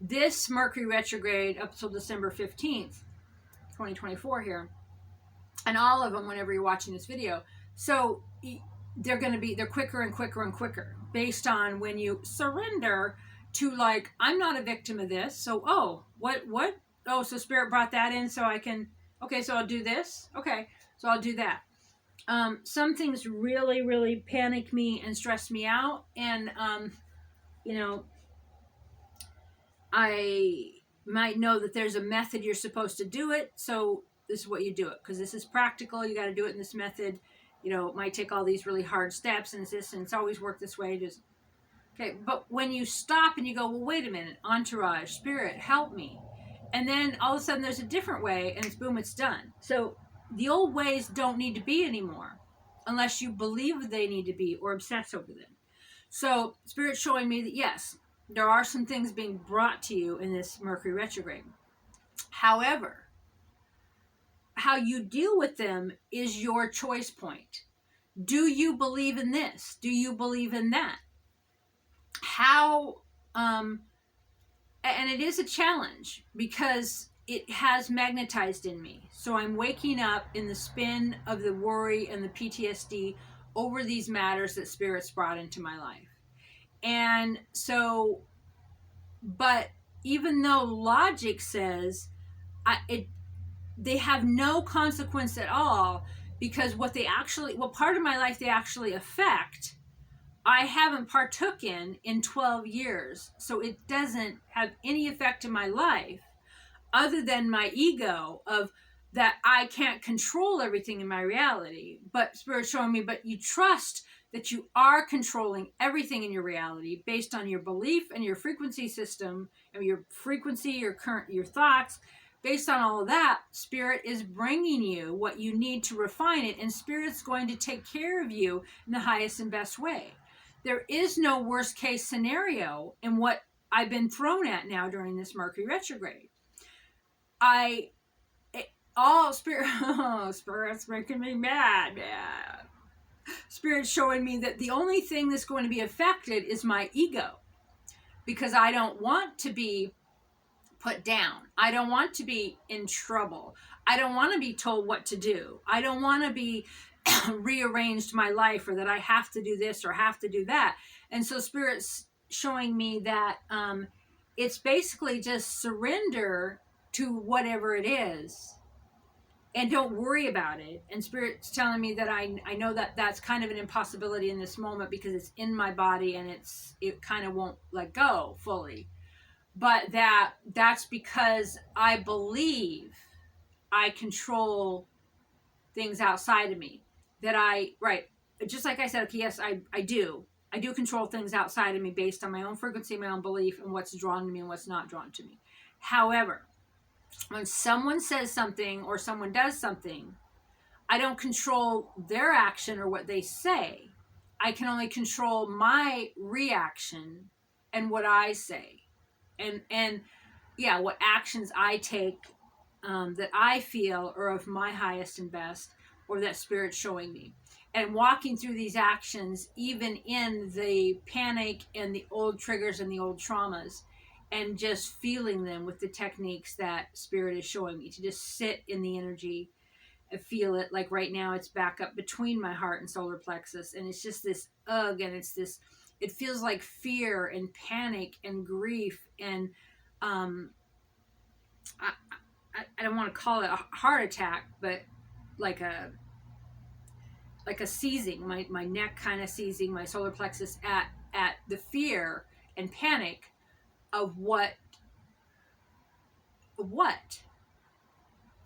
this Mercury retrograde up till December 15th, 2024 here, and all of them whenever you're watching this video. So they're quicker and quicker and quicker based on when you surrender to, like, I'm not a victim of this. So, what? Oh, so Spirit brought that in so I can, okay, so I'll do this. Okay, so I'll do that. Some things really, really panic me and stress me out. And, I might know that there's a method you're supposed to do it. So this is what you do it, because this is practical. You got to do it in this method. It might take all these really hard steps, and it's always worked this way. Okay, but when you stop and you go, well, wait a minute, entourage, Spirit, help me. And then all of a sudden there's a different way, and it's boom, it's done. So the old ways don't need to be anymore unless you believe they need to be or obsess over them. So Spirit's showing me that, yes, there are some things being brought to you in this Mercury retrograde. However, how you deal with them is your choice point. Do you believe in this? Do you believe in that? And it is a challenge because it has magnetized in me. So I'm waking up in the spin of the worry and the PTSD over these matters that Spirit's brought into my life. And so, but even though logic says they have no consequence at all, because part of my life they actually affect, I haven't partook in 12 years. So it doesn't have any effect in my life other than my ego of that I can't control everything in my reality. But Spirit's showing me, but you trust that you are controlling everything in your reality based on your belief and your frequency system, and your frequency, your thoughts. Based on all of that, Spirit is bringing you what you need to refine it, and Spirit's going to take care of you in the highest and best way. There is no worst case scenario in what I've been thrown at now during this Mercury retrograde. Spirit's making me mad. Spirit's showing me that the only thing that's going to be affected is my ego, because I don't want to be put down. I don't want to be in trouble. I don't want to be told what to do. I don't want to be rearranged my life, or that I have to do this or have to do that. And so Spirit's showing me that it's basically just surrender to whatever it is and don't worry about it. And Spirit's telling me that I know that that's kind of an impossibility in this moment because it's in my body and it kind of won't let go fully. But that's because I believe I control things outside of me. Just like I said, okay, yes, I do control things outside of me based on my own frequency, my own belief, and what's drawn to me and what's not drawn to me. However, when someone says something or someone does something, I don't control their action or what they say. I can only control my reaction and what I say, and yeah, what actions I take, that I feel are of my highest and best, or that Spirit's showing me. And walking through these actions, even in the panic and the old triggers and the old traumas, and just feeling them with the techniques that Spirit is showing me, to just sit in the energy and feel it. Like right now, it's back up between my heart and solar plexus, and it's just this ugh, and it's this. It feels like fear and panic and grief and um, I, I don't want to call it a heart attack, but like a seizing, my neck kind of seizing, my solar plexus at the fear and panic of what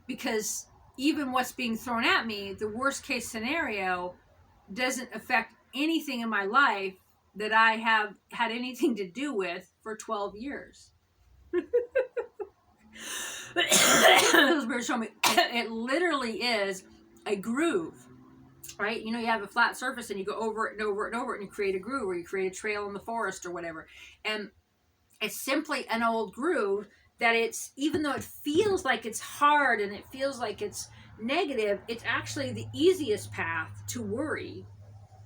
because even what's being thrown at me, the worst case scenario doesn't affect anything in my life that I have had anything to do with for 12 years. It literally is a groove, right? You know, you have a flat surface and you go over it and over it and over it and you create a groove, or you create a trail in the forest or whatever. And it's simply an old groove that it's, even though it feels like it's hard and it feels like it's negative, it's actually the easiest path to worry,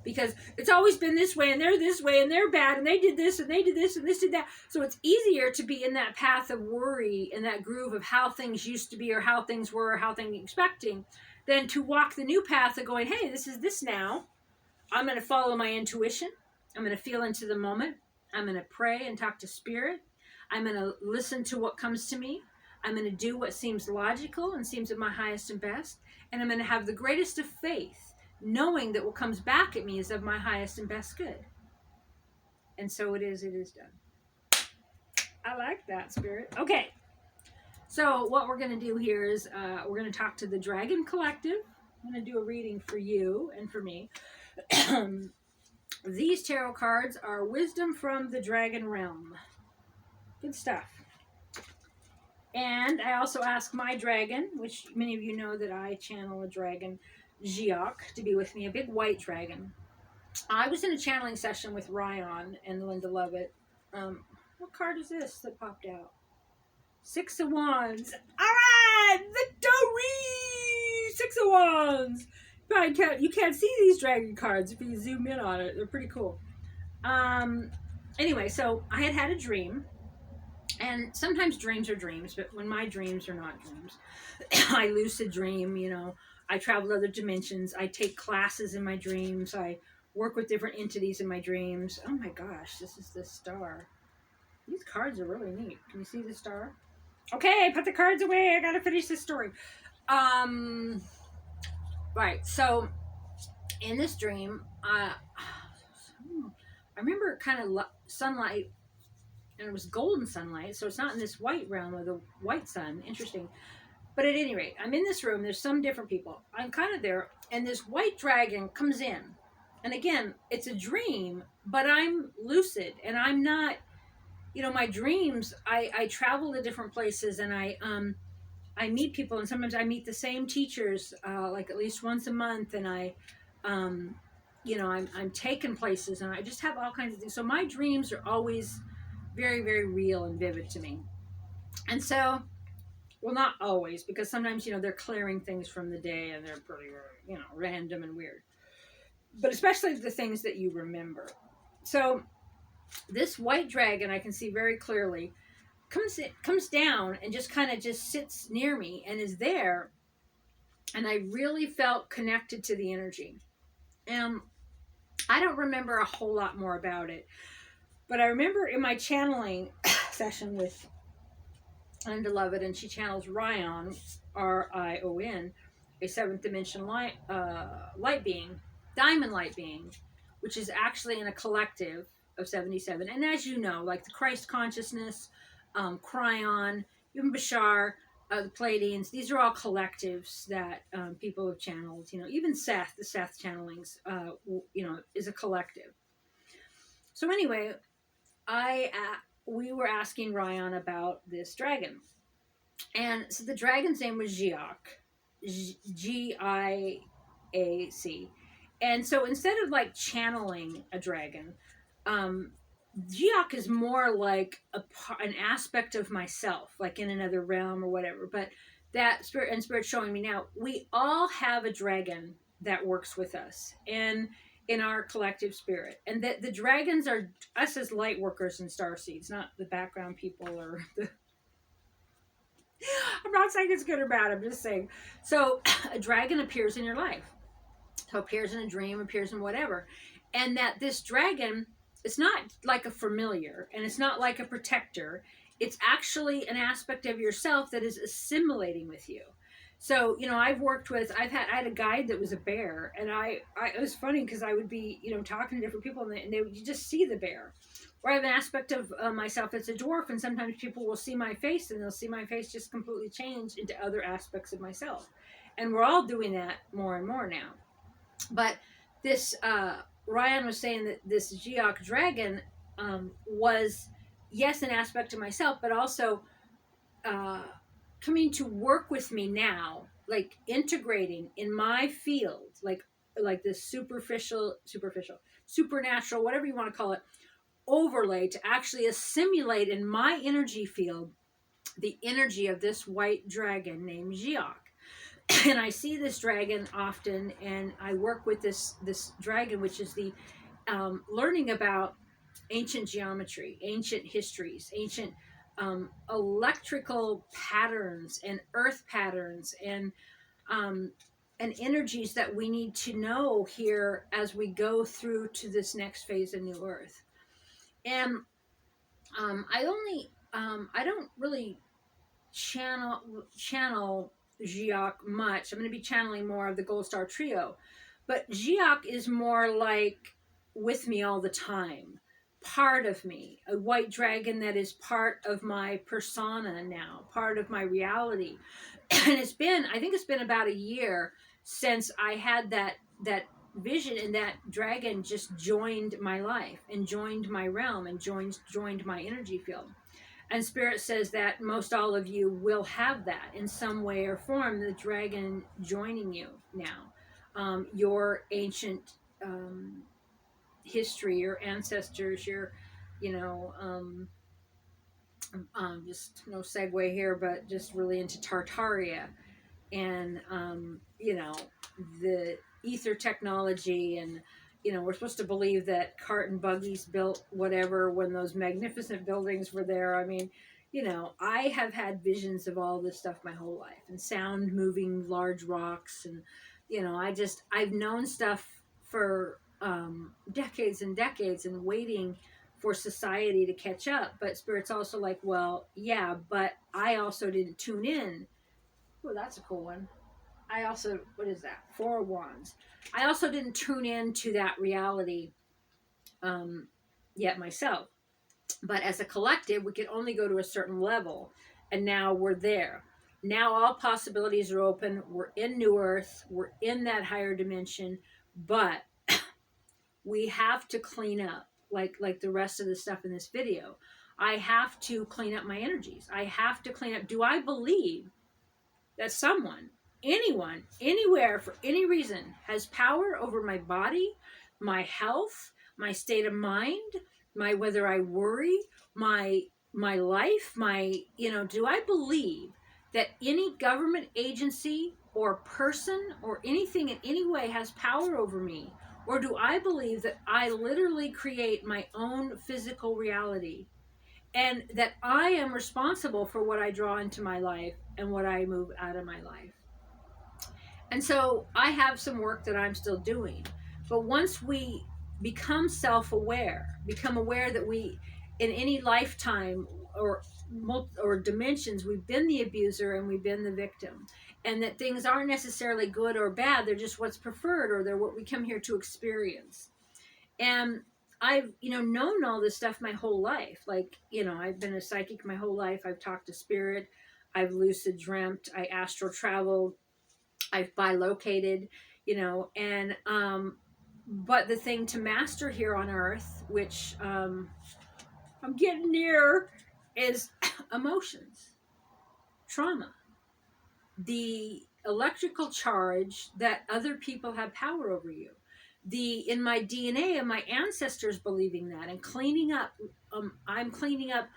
because it's always been this way and they're this way and they're bad and they did this and they did this and this did that. So it's easier to be in that path of worry, in that groove of how things used to be or how things were or how things expecting, than to walk the new path of going, hey, this is this now. I'm going to follow my intuition. I'm going to feel into the moment. I'm going to pray and talk to Spirit. I'm going to listen to what comes to me. I'm going to do what seems logical and seems at my highest and best. And I'm going to have the greatest of faith, knowing that what comes back at me is of my highest and best good. And so it is done. I like that, Spirit. Okay. So what we're going to do here is we're going to talk to the Dragon Collective. I'm going to do a reading for you and for me. These tarot cards are wisdom from the dragon realm. Good stuff. And I also ask my dragon, which many of you know that I channel a dragon, Giok, to be with me, a big white dragon. I was in a channeling session with Ryan and Linda Lovett. What card is this that popped out? 6 of Wands. All right, victory! 6 of Wands. You can't see these dragon cards if you zoom in on it. They're pretty cool. Anyway, so I had a dream, and sometimes dreams are dreams, but when my dreams are not dreams, I lucid dream, you know, I travel to other dimensions, I take classes in my dreams, I work with different entities in my dreams. Oh my gosh, this is the star. These cards are really neat. Can you see the star? Okay, put the cards away. I gotta finish this story. Right, so in this dream, I remember kind of sunlight, and it was golden sunlight, so it's not in this white realm of the white sun. Interesting. But at any rate, I'm in this room. There's some different people. I'm kind of there, and this white dragon comes in. And again, it's a dream, but I'm lucid, and I'm not, you know, my dreams, I travel to different places, and I meet people, and sometimes I meet the same teachers, like at least once a month, and you know, I'm taken places, and I just have all kinds of things. So my dreams are always very, very real and vivid to me. And so, well, not always, because sometimes, you know, they're clearing things from the day, and they're pretty, you know, random and weird. But especially the things that you remember. So this white dragon, I can see very clearly, comes down and just kind of just sits near me and is there, and I really felt connected to the energy. And I don't remember a whole lot more about it, but I remember in my channeling session with Linda Lovett, and she channels Rion, Rion, a 7th dimension light being, diamond light being, which is actually in a collective of 77. And as you know, like the Christ consciousness, Cryon, even Bashar, the Pleiadians, these are all collectives that people have channeled. You know, even Seth, the Seth channelings, you know, is a collective. So anyway, we were asking Ryan about this dragon. And so the dragon's name was Giok, Giac. And so instead of like channeling a dragon, um, Geok is more like an aspect of myself, like in another realm or whatever. But that spirit showing me now, we all have a dragon that works with us and in our collective spirit, and that the dragons are us as light workers and star seeds, not the background people or the. I'm not saying it's good or bad. I'm just saying. So a dragon appears in your life. So appears in a dream, appears in whatever, and that this dragon, it's not like a familiar, and it's not like a protector. It's actually an aspect of yourself that is assimilating with you. So I had a guide that was a bear, and it was funny because I would be talking to different people, and they would you just see the bear. Or I have an aspect of myself that's a dwarf, and sometimes people will see my face, and they'll see my face just completely change into other aspects of myself, and we're all doing that more and more now. But this Ryan was saying that this Geok dragon was, yes, an aspect of myself, but also uh, coming to work with me now, like integrating in my field, like this supernatural, whatever you want to call it, overlay to actually assimilate in my energy field the energy of this white dragon named Geok. And I see this dragon often, and I work with this dragon, which is the learning about ancient geometry, ancient histories, ancient electrical patterns, and earth patterns, um, and energies that we need to know here as we go through to this next phase of New Earth. And I don't really channel Geok much. I'm going to be channeling more of the Gold Star Trio, but Geok is more like with me all the time, part of me, a white dragon that is part of my persona now, part of my reality. And I think it's been about a year since I had that vision, and that dragon just joined my life and joined my realm and joined my energy field. And Spirit says that most all of you will have that in some way or form, the dragon joining you now. Your ancient history, your ancestors, your, you know, just no segue here, but just really into Tartaria and, the ether technology. And, we're supposed to believe that cart and buggies built whatever when those magnificent buildings were there. I mean, I have had visions of all this stuff my whole life, and sound moving large rocks. And, I've known stuff for decades and decades, and waiting for society to catch up. But Spirit's also like, well, yeah, but I also didn't tune in. Oh, that's a cool one. I also, what is that? Four of Wands. I also didn't tune in to that reality um, yet myself. But as a collective, we could only go to a certain level. And now we're there. Now all possibilities are open. We're in New Earth. We're in that higher dimension. But we have to clean up, like the rest of the stuff in this video. I have to clean up my energies. I have to clean up. Do I believe that someone, anyone, anywhere, for any reason, has power over my body, my health, my state of mind, my whether I worry, my life, do I believe that any government agency or person or anything in any way has power over me? Or do I believe that I literally create my own physical reality, and that I am responsible for what I draw into my life and what I move out of my life? And so I have some work that I'm still doing. But once we become self-aware, become aware that we, in any lifetime or dimensions, we've been the abuser and we've been the victim, and that things aren't necessarily good or bad, they're just what's preferred, or they're what we come here to experience. And I've, known all this stuff my whole life. Like, I've been a psychic my whole life. I've talked to spirit. I've lucid dreamt. I astral traveled. I've bilocated, and, but the thing to master here on earth, which, I'm getting near, is emotions, trauma, the electrical charge that other people have power over you. in my DNA and my ancestors believing that, and cleaning up. I'm cleaning up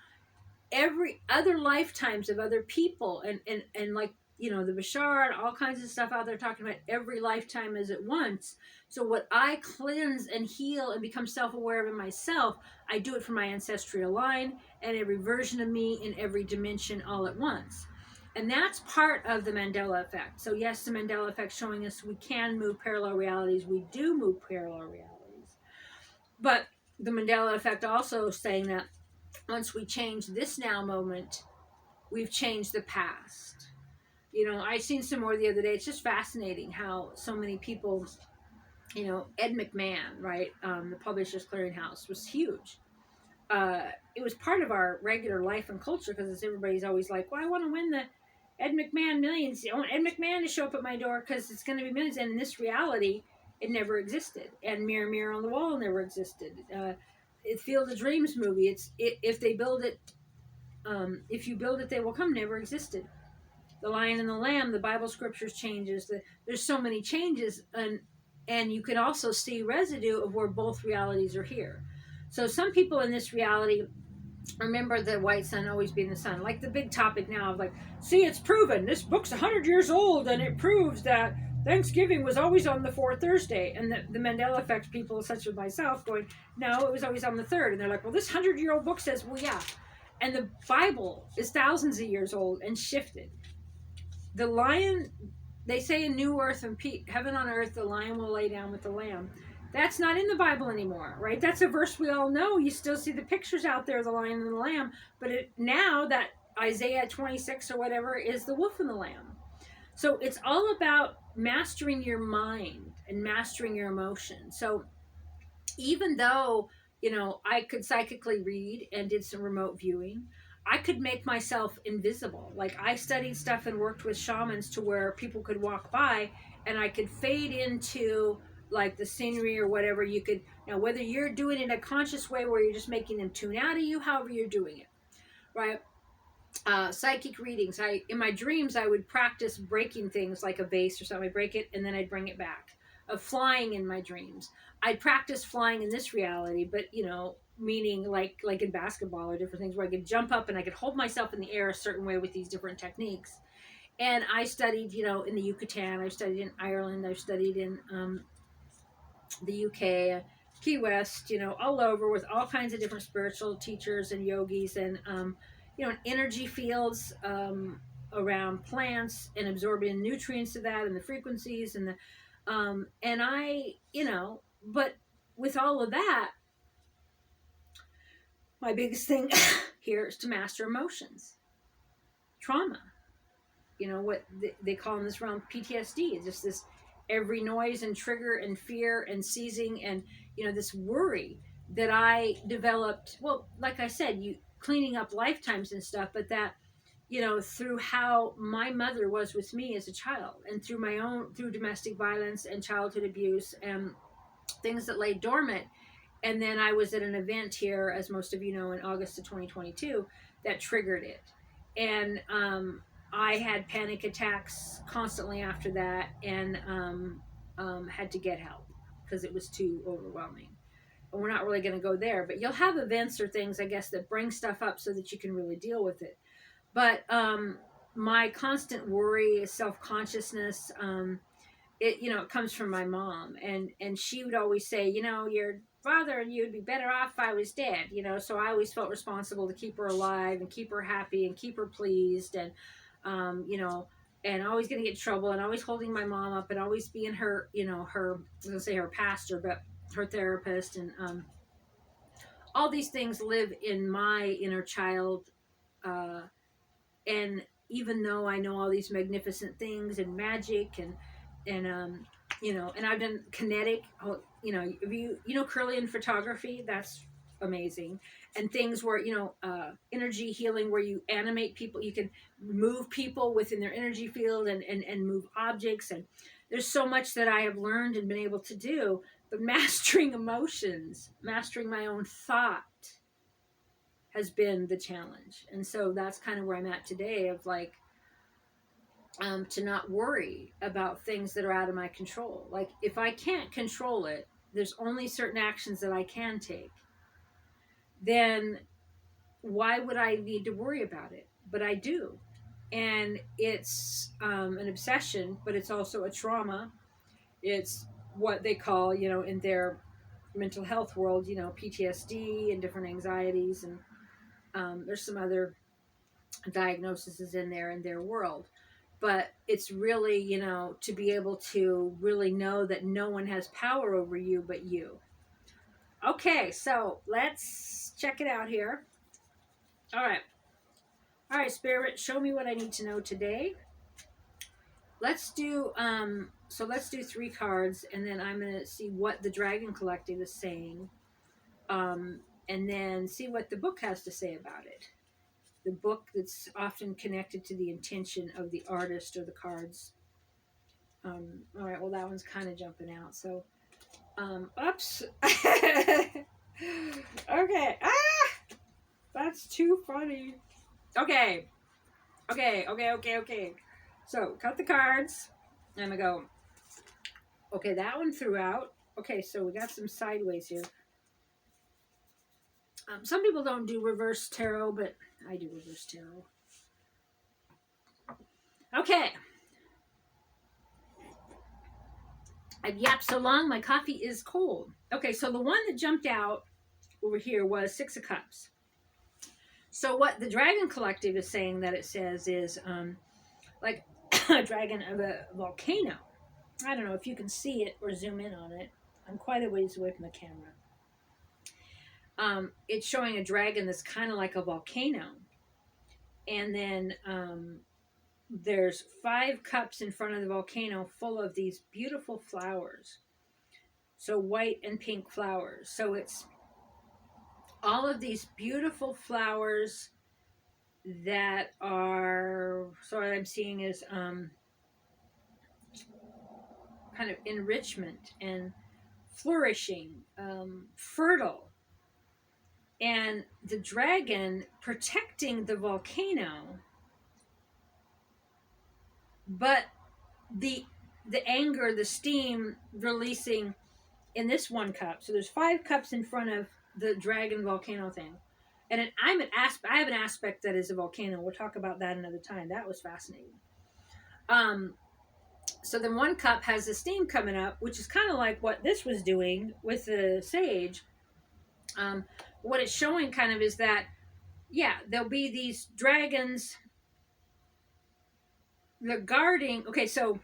every other lifetimes of other people, and like, the Bashar and all kinds of stuff out there talking about every lifetime as at once. So what I cleanse and heal and become self-aware of in myself, I do it for my ancestral line and every version of me in every dimension all at once. And that's part of the Mandela effect. So yes, the Mandela effect showing us we can move parallel realities. We do move parallel realities. But the Mandela effect also saying that once we change this now moment, we've changed the past. I seen some more the other day. It's just fascinating how so many people, Ed McMahon, right? The Publishers Clearinghouse was huge. It was part of our regular life and culture because everybody's always like, well, I want to win the Ed McMahon millions. I want Ed McMahon to show up at my door because it's going to be millions. And in this reality, it never existed. And Mirror, Mirror on the Wall never existed. Field of Dreams movie, if they build it, if you build it, they will come, never existed. The Lion and the Lamb, the Bible scriptures changes. There's so many changes, and you can also see residue of where both realities are here. So some people in this reality remember the white sun always being the sun, like the big topic now of like, see, it's proven. This book's 100 years old, and it proves that Thanksgiving was always on the fourth Thursday. And the Mandela effect people, such as myself, going, no, it was always on the third. And they're like, well, this 100-year-old book says, well, yeah. And the Bible is thousands of years old and shifted. The lion, they say in New Earth and Heaven on Earth, the lion will lay down with the lamb. That's not in the Bible anymore, right? That's a verse we all know. You still see the pictures out there of the lion and the lamb, but now that Isaiah 26 or whatever is the wolf and the lamb. So it's all about mastering your mind and mastering your emotions. So even though, I could psychically read and did some remote viewing, I could make myself invisible. Like I studied stuff and worked with shamans to where people could walk by and I could fade into like the scenery or whatever. You could, now whether you're doing it in a conscious way where you're just making them tune out of you, however you're doing it, right? Psychic readings. In my dreams, I would practice breaking things like a vase or something. I'd break it and then I'd bring it back. Of flying in my dreams. I'd practice flying in this reality, but meaning like in basketball or different things where I could jump up and I could hold myself in the air a certain way with these different techniques. And I studied, in the Yucatan. I've studied in Ireland. I've studied in the UK, Key West, all over with all kinds of different spiritual teachers and yogis and, energy fields around plants and absorbing nutrients to that and the frequencies and the, and I, but with all of that, my biggest thing here is to master emotions, trauma, what they call in this realm PTSD. It's just this every noise and trigger and fear and seizing and, this worry that I developed. Well, like I said, cleaning up lifetimes and stuff, but that, through how my mother was with me as a child and through domestic violence and childhood abuse and things that lay dormant. And then I was at an event here, as most of you know, in August of 2022 that triggered it. And I had panic attacks constantly after that and had to get help because it was too overwhelming. And we're not really going to go there, but you'll have events or things, I guess, that bring stuff up so that you can really deal with it. But my constant worry, self-consciousness, it comes from my mom. And she would always say, your father and you would be better off if I was dead. So I always felt responsible to keep her alive and keep her happy and keep her pleased. And, and always going to get in trouble and always holding my mom up and always being her, I was going to say her pastor, but her therapist. And all these things live in my inner child. And even though I know all these magnificent things and magic and and I've done kinetic, if you Kirlian photography, that's amazing. And things where, energy healing, where you animate people, you can move people within their energy field and move objects. And there's so much that I have learned and been able to do, but mastering emotions, mastering my own thought has been the challenge. And so that's kind of where I'm at today of like, to not worry about things that are out of my control. Like if I can't control it, there's only certain actions that I can take, then why would I need to worry about it? But I do. And it's an obsession, but it's also a trauma. It's what they call, in their mental health world, PTSD and different anxieties. And there's some other diagnoses in their world. But it's really, to be able to really know that no one has power over you but you. Okay, so let's check it out here. All right. All right, Spirit, show me what I need to know today. Let's do let's do 3 cards, and then I'm going to see what the Dragon Collective is saying. And then see what the book has to say about it. The book that's often connected to the intention of the artist or the cards. All right, well, that one's kind of jumping out. So, oops. Okay. That's too funny. Okay. So, cut the cards. And I go, okay, that one threw out. Okay, so we got some sideways here. Some people don't do reverse tarot, but I do reverse tarot. Okay. I've yapped so long, my coffee is cold. Okay, so the one that jumped out over here was 6 of Cups. So what the Dragon Collective is saying that it says is like a dragon of a volcano. I don't know if you can see it or zoom in on it. I'm quite a ways away from the camera. It's showing a dragon that's kind of like a volcano. And then there's 5 cups in front of the volcano full of these beautiful flowers. So white and pink flowers. So it's all of these beautiful flowers that are, so what I'm seeing is kind of enrichment and flourishing, fertile. And the dragon protecting the volcano, but the anger, the steam releasing in this 1 cup. So there's 5 cups in front of the dragon volcano thing. And I have an aspect that is a volcano. We'll talk about that another time. That was fascinating. So then 1 cup has the steam coming up, which is kind of like what this was doing with the sage. What it's showing kind of is that, yeah, there'll be these dragons. They're guarding. Okay, so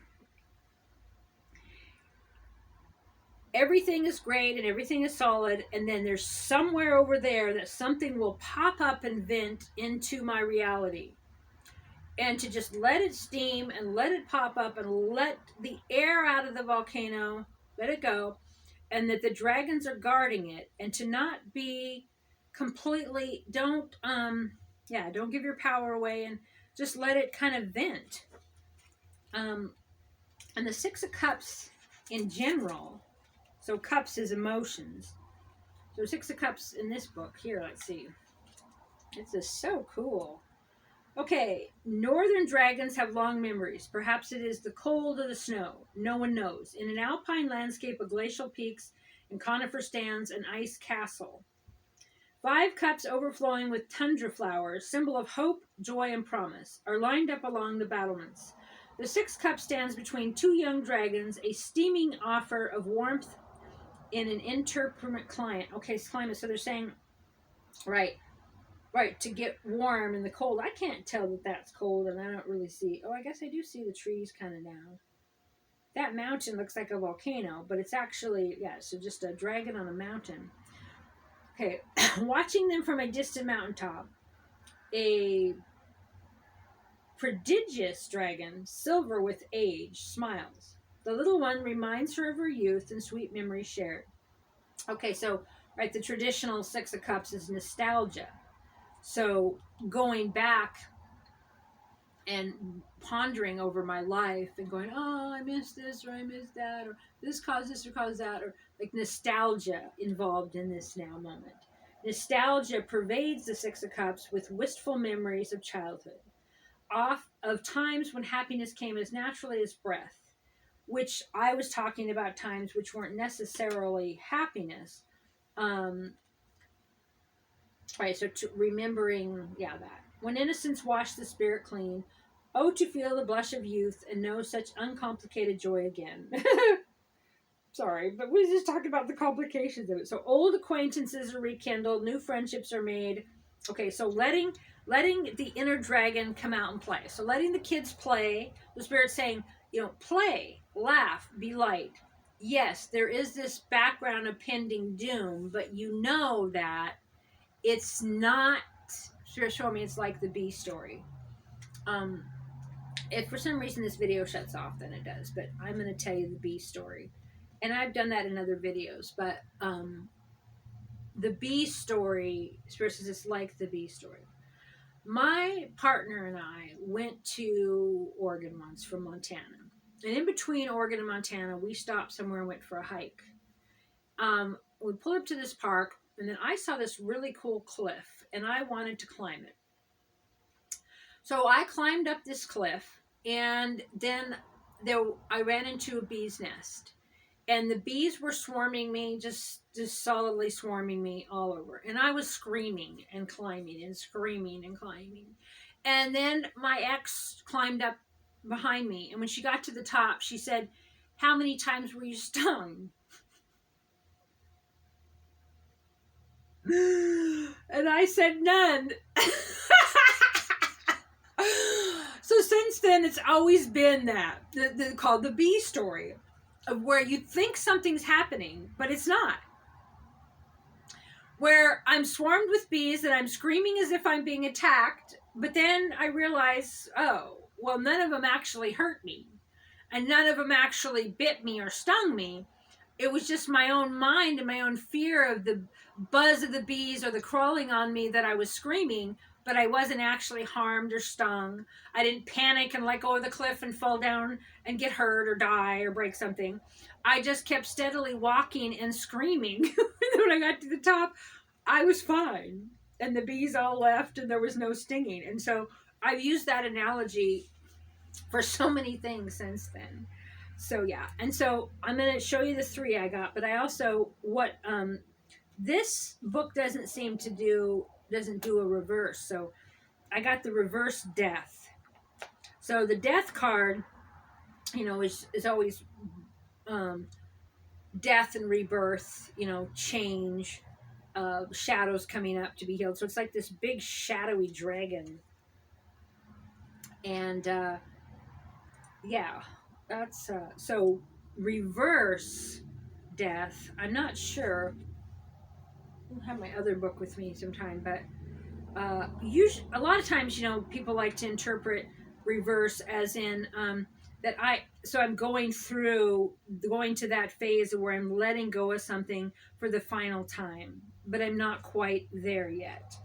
everything is great and everything is solid, and then there's somewhere over there that something will pop up and vent into my reality. And to just let it steam and let it pop up and let the air out of the volcano, let it go, and that the dragons are guarding it, and to not be completely, don't give your power away, and just let it kind of vent. And the 6 of Cups in general, so cups is emotions. So 6 of Cups in this book here, let's see. It's just so cool. Okay, northern dragons have long memories. Perhaps it is the cold or the snow. No one knows. In an alpine landscape of glacial peaks and conifer stands an ice castle. 5 cups overflowing with tundra flowers, symbol of hope, joy, and promise, are lined up along the battlements. The 6 cup stands between 2 young dragons, a steaming offer of warmth in an interpermanent climate. Okay, climate. So they're saying, right, to get warm in the cold. I can't tell that that's cold, and I don't really see. Oh, I guess I do see the trees kind of now. That mountain looks like a volcano, but it's actually, so just a dragon on a mountain. Okay, watching them from a distant mountaintop, a prodigious dragon, silver with age, smiles. The little one reminds her of her youth and sweet memories shared. Okay, so, right, the traditional 6 of Cups is nostalgia. So going back and pondering over my life and going, oh, I missed this or I missed that, or this caused this or caused that, or like nostalgia involved in this now moment. Nostalgia pervades the 6 of Cups with wistful memories of childhood, of times when happiness came as naturally as breath. which I was talking about times which weren't necessarily happiness. Um, right, so remembering, yeah, that. When innocence washed the spirit clean, oh, to feel the blush of youth and know such uncomplicated joy again. Sorry, but we just talked about the complications of it. So old acquaintances are rekindled, new friendships are made. Okay, so letting the inner dragon come out and play. So letting the kids play, the spirit's saying, play, laugh, be light. Yes, there is this background of pending doom, but you know that it's not. Show me, it's like the bee story. If for some reason this video shuts off, then it does. But I'm going to tell you the bee story, and I've done that in other videos. But the bee story, versus it's like the bee story. My partner and I went to Oregon once from Montana, and in between Oregon and Montana, we stopped somewhere and went for a hike. We pulled up to this park, and then I saw this really cool cliff, and I wanted to climb it. So I climbed up this cliff, and then I ran into a bee's nest, and the bees were swarming me, just solidly swarming me all over. And I was screaming and climbing and screaming and climbing. And then my ex climbed up behind me, and when she got to the top, she said, "How many times were you stung?" And I said, "None." So since then, it's always been that called the bee story, of where you think something's happening, but it's not. Where I'm swarmed with bees and I'm screaming as if I'm being attacked, but then I realize, oh, well, none of them actually hurt me, and none of them actually bit me or stung me. It was just my own mind and my own fear of the buzz of the bees or the crawling on me that I was screaming, but I wasn't actually harmed or stung. I didn't panic and let go of the cliff and fall down and get hurt or die or break something. I just kept steadily walking and screaming. And when I got to the top, I was fine. And the bees all left and there was no stinging. And so I've used that analogy for so many things since then. So yeah, and so I'm going to show you the 3 I got, but I also, this book doesn't do a reverse. So I got the reverse death. So the death card, is always death and rebirth, change, shadows coming up to be healed. So it's like this big shadowy dragon. And yeah, that's so reverse death. I'm not sure. I'll have my other book with me sometime, but usually a lot of times, people like to interpret reverse as in that I'm going to that phase where I'm letting go of something for the final time, but I'm not quite there yet.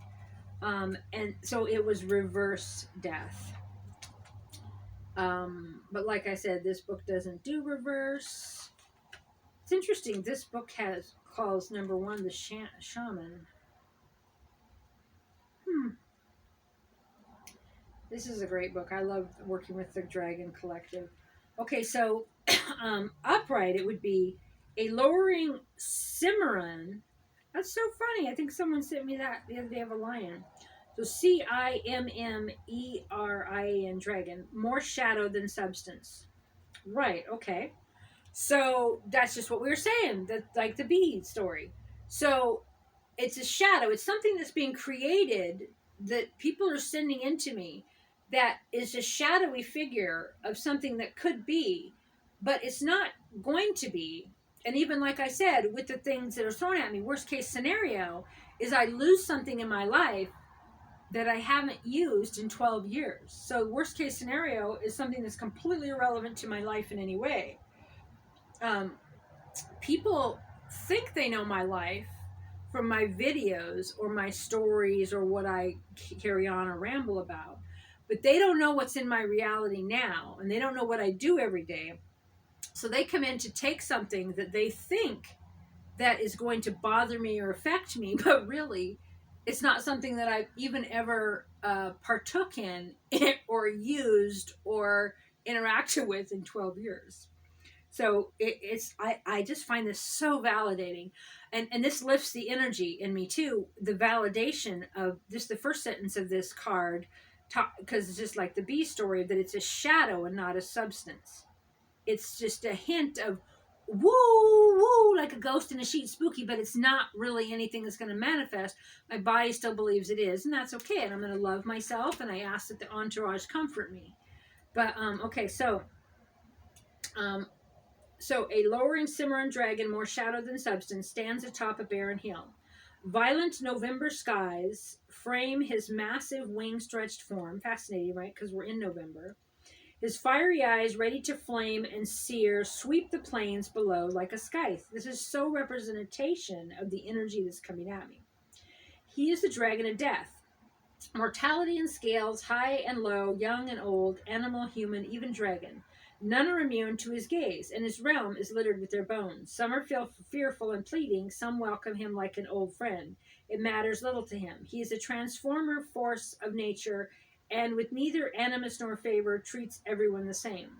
And so it was reverse death. But like I said, this book doesn't do reverse. It's interesting. This book calls number 1 the shaman. This is a great book. I love working with the Dragon Collective. Okay, so upright, it would be a lowering Cimarron. That's so funny. I think someone sent me that the other day of a lion. So Cimmerin, dragon. More shadow than substance. Right, okay. So that's just what we were saying. That, like the bee story. So it's a shadow. It's something that's being created that people are sending into me that is a shadowy figure of something that could be, but it's not going to be. And even like I said, with the things that are thrown at me, worst case scenario is I lose something in my life that I haven't used in 12 years. So worst case scenario is something that's completely irrelevant to my life in any way. People think they know my life from my videos or my stories or what I carry on or ramble about, but they don't know what's in my reality now, and they don't know what I do every day. So they come in to take something that they think that is going to bother me or affect me, but really it's not something that I've even ever partook in or used or interacted with in 12 years. So I just find this so validating, and this lifts the energy in me too. The validation of just the first sentence of this card, because it's just like the bee story, that it's a shadow and not a substance. It's just a hint of woo woo, like a ghost in a sheet, spooky, but it's not really anything that's going to manifest. My body still believes it is, and that's okay. And I'm going to love myself, and I ask that the entourage comfort me. But okay, um, so a lowering Cimarron dragon, more shadow than substance, stands atop a barren hill. Violent November skies frame his massive wing-stretched form. Fascinating, right? Because we're in November. His fiery eyes, ready to flame and sear, sweep the plains below like a scythe. This is so representation of the energy that's coming at me. He is the dragon of death. Mortality and scales, high and low, young and old, animal, human, even dragon. None are immune to his gaze, and his realm is littered with their bones. Some are fearful and pleading, some welcome him like an old friend. It matters little to him. He is a transformer force of nature, and with neither animus nor favor, treats everyone the same.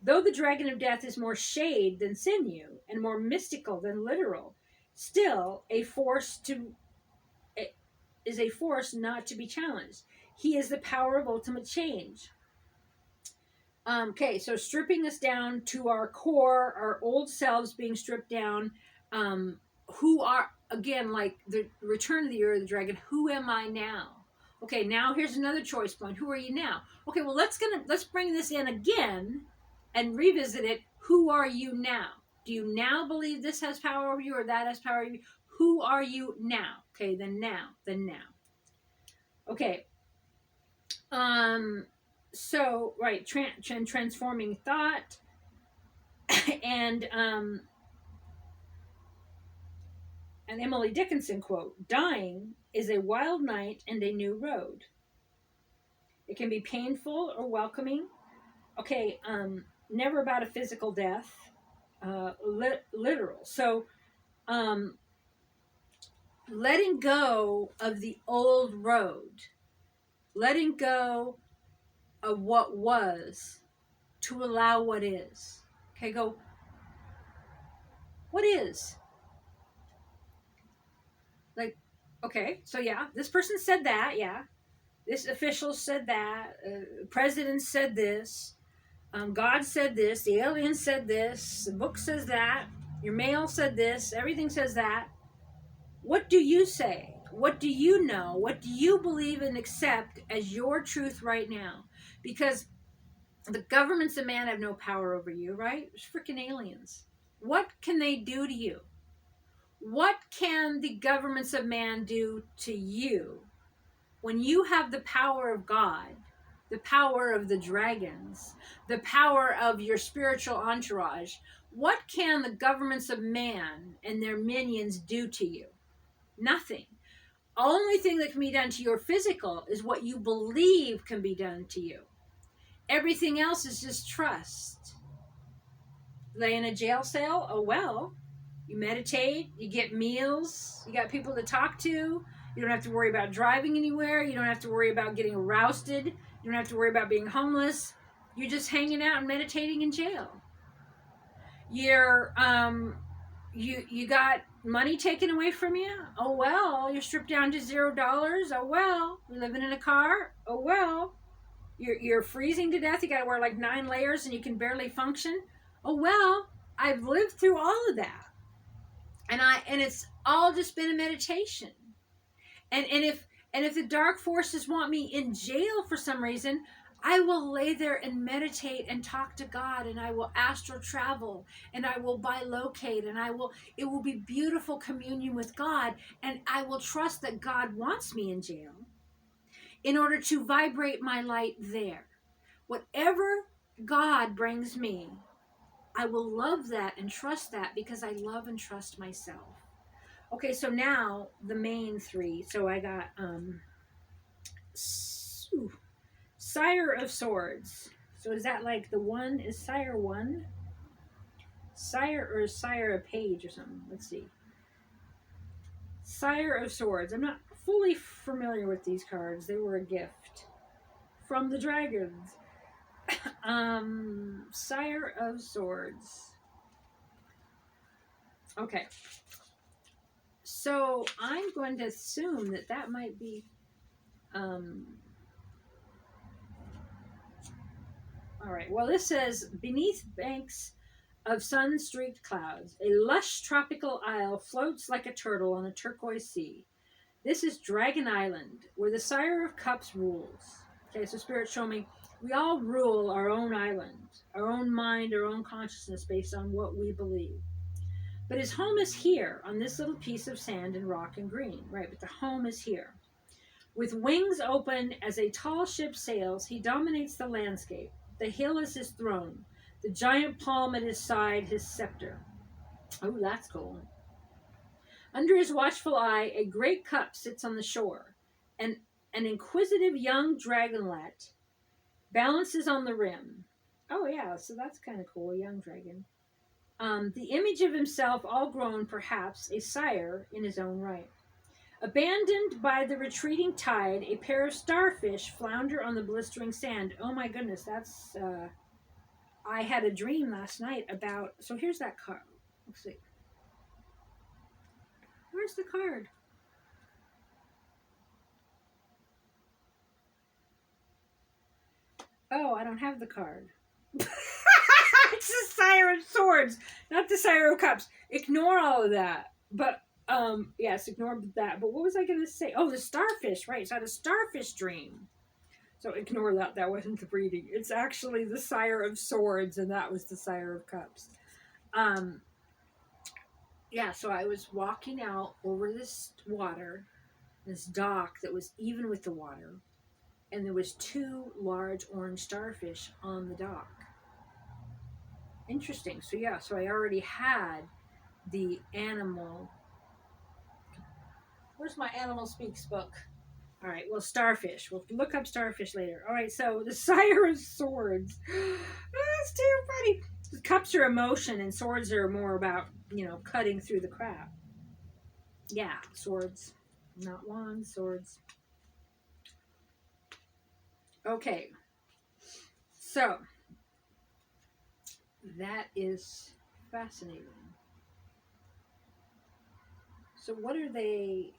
Though the dragon of death is more shade than sinew, and more mystical than literal, still is a force not to be challenged. He is the power of ultimate change. Okay, so stripping us down to our core, our old selves being stripped down. Who are, again, like the return of the year of the dragon, who am I now? Okay, now here's another choice point. Who are you now? Okay, well let's bring this in again and revisit it. Who are you now? Do you now believe this has power over you or that has power over you? Who are you now? Okay, then now. Okay. So right, transforming thought, and an Emily Dickinson quote: "Dying is a wild night and a new road. It can be painful or welcoming." Okay, never about a physical death, literal. So, letting go of the old road, letting go of what was to allow what is. Okay, go, what is? Like, okay, so yeah, this person said that, yeah. This official said that. President said this. God said this. The alien said this. The book says that. Your mail said this. Everything says that. What do you say? What do you know? What do you believe and accept as your truth right now? Because the governments of man have no power over you, right? It's freaking aliens. What can they do to you? What can the governments of man do to you when you have the power of God, the power of the dragons, the power of your spiritual entourage? What can the governments of man and their minions do to you? Nothing. Only thing that can be done to your physical is what you believe can be done to you. Everything else is just trust. Lay in a jail cell? Oh well. You meditate, you get meals, you got people to talk to, you don't have to worry about driving anywhere, you don't have to worry about getting rousted, you don't have to worry about being homeless. You're just hanging out and meditating in jail. You're you got money taken away from you? Oh well. You're stripped down to $0. Oh well. You're living in a car? Oh well. You're freezing to death. You got to wear like 9 layers and you can barely function. Oh well. I've lived through all of that, and it's all just been a meditation. And if the dark forces want me in jail for some reason, I will lay there and meditate and talk to God, and I will astral travel, and I will bilocate, and it will be beautiful communion with God, and I will trust that God wants me in jail in order to vibrate my light there. Whatever God brings me, I will love that and trust that because I love and trust myself. Okay, so now the main 3. So I got Sire of Swords. So is that like the one? Is Sire 1? Sire, or is Sire a page or something? Let's see. Sire of Swords. I'm not fully familiar with these cards. They were a gift from the dragons. Sire of Swords. Okay. So I'm going to assume that that might be. All right. Well, this says beneath banks of sun-streaked clouds, a lush tropical isle floats like a turtle on a turquoise sea. This is Dragon Island, where the Sire of Cups rules. Okay, so Spirit show me we all rule our own island, our own mind, our own consciousness based on what we believe. But his home is here, on this little piece of sand and rock and green, right? But the home is here. With wings open as a tall ship sails, he dominates the landscape. The hill is his throne, the giant palm at his side, his scepter. Oh, that's cool. Under his watchful eye, a great cup sits on the shore, and an inquisitive young dragonlet balances on the rim. Oh, yeah, so that's kind of cool, a young dragon. The image of himself, all grown, perhaps, a sire in his own right. Abandoned by the retreating tide, a pair of starfish flounder on the blistering sand. Oh my goodness, that's. I had a dream last night about. So here's that card. Let's see. Where's the card? Oh, I don't have the card. It's the Sire of Swords, not the Sire of Cups. Ignore all of that. But yes, ignore that. But what was I going to say? Oh, the starfish, right? So I had a starfish dream. So ignore that. That wasn't the reading. It's actually the Sire of Swords, and that was the Sire of Cups. Yeah, so I was walking out over this water, this dock that was even with the water, and there was 2 large orange starfish on the dock. Interesting. So yeah, so I already had the animal. Where's my Animal Speaks book? All right, well, starfish. We'll look up starfish later. All right, so the Sire of Swords. That's too funny. The cups are emotion, and swords are more about, cutting through the crap. Yeah, swords. Not wands, swords. Okay. So, that is fascinating. So what are they?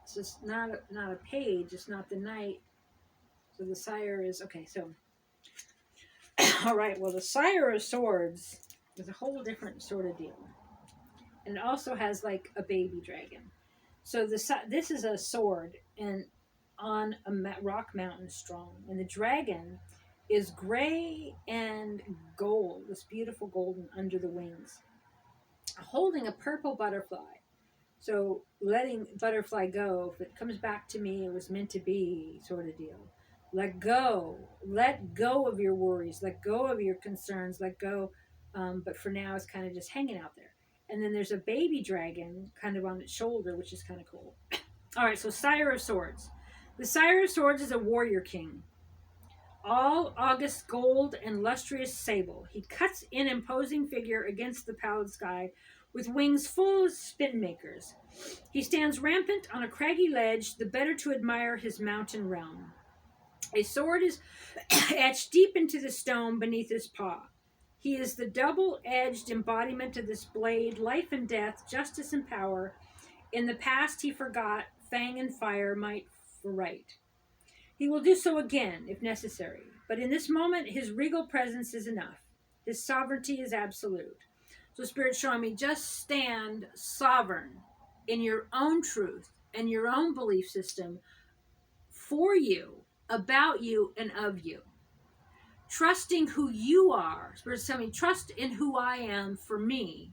It's just not a page. It's not the knight. So the sire is okay. So all right. Well, the Sire of Swords is a whole different sort of deal, and it also has like a baby dragon. So this is a sword and on a rock mountain strong, and the dragon is gray and gold. This beautiful golden under the wings, holding a purple butterfly. So letting butterfly go, if it comes back to me, it was meant to be, sort of deal. Let go of your worries, let go of your concerns, let go. But for now, it's kind of just hanging out there. And then there's a baby dragon kind of on its shoulder, which is kind of cool. All right, so Sire of Swords. The Sire of Swords is a warrior king. All August gold and lustrous sable. He cuts in imposing figure against the pallid sky, with wings full of spin makers. He stands rampant on a craggy ledge, the better to admire his mountain realm. A sword is etched deep into the stone beneath his paw. He is the double-edged embodiment of this blade, life and death, justice and power. In the past he forgot, fang and fire might for right. He will do so again, if necessary. But in this moment, his regal presence is enough. His sovereignty is absolute. So Spirit's showing me, just stand sovereign in your own truth and your own belief system for you, about you, and of you. Trusting who you are. Spirit's telling me, trust in who I am for me.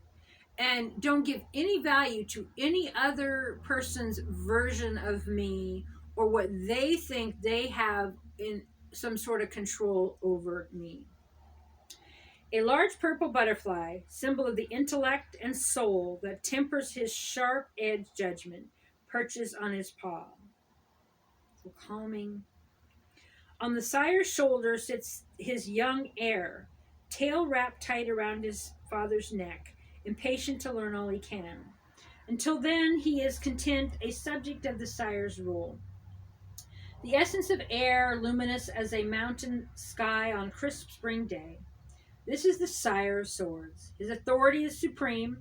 And don't give any value to any other person's version of me or what they think they have in some sort of control over me. A large purple butterfly, symbol of the intellect and soul that tempers his sharp-edged judgment, perches on his paw. So calming. On the sire's shoulder sits his young heir, tail wrapped tight around his father's neck, impatient to learn all he can. Until then, he is content, a subject of the sire's rule. The essence of air, luminous as a mountain sky on crisp spring day. This is the sire of swords. His authority is supreme,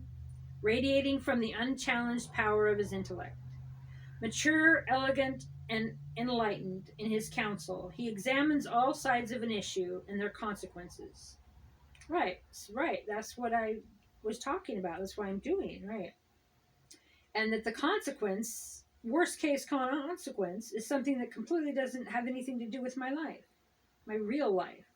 radiating from the unchallenged power of his intellect. Mature, elegant, and enlightened in his counsel, he examines all sides of an issue and their consequences. Right, right. That's what I was talking about. That's what I'm doing, right? And that the consequence, worst case consequence, is something that completely doesn't have anything to do with my life, my real life.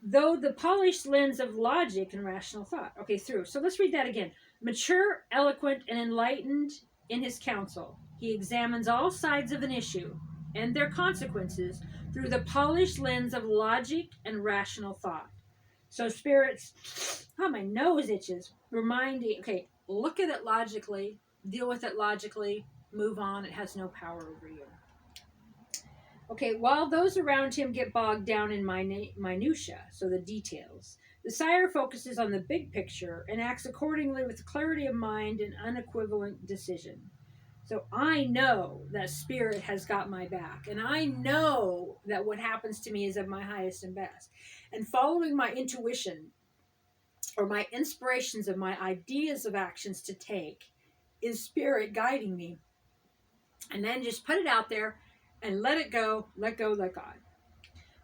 Though the polished lens of logic and rational thought. Okay, through. So let's read that again. Mature, eloquent, and enlightened in his counsel, he examines all sides of an issue and their consequences through the polished lens of logic and rational thought. So spirits, oh, my nose itches, reminding, okay, look at it logically, deal with it logically, move on. It has no power over you. Okay, while those around him get bogged down in minutia, so the details, the sire focuses on the big picture and acts accordingly with clarity of mind and unequivocal decision. So I know that spirit has got my back, and I know that what happens to me is of my highest and best. And following my intuition or my inspirations of my ideas of actions to take is spirit guiding me. And then just put it out there and let it go, let God.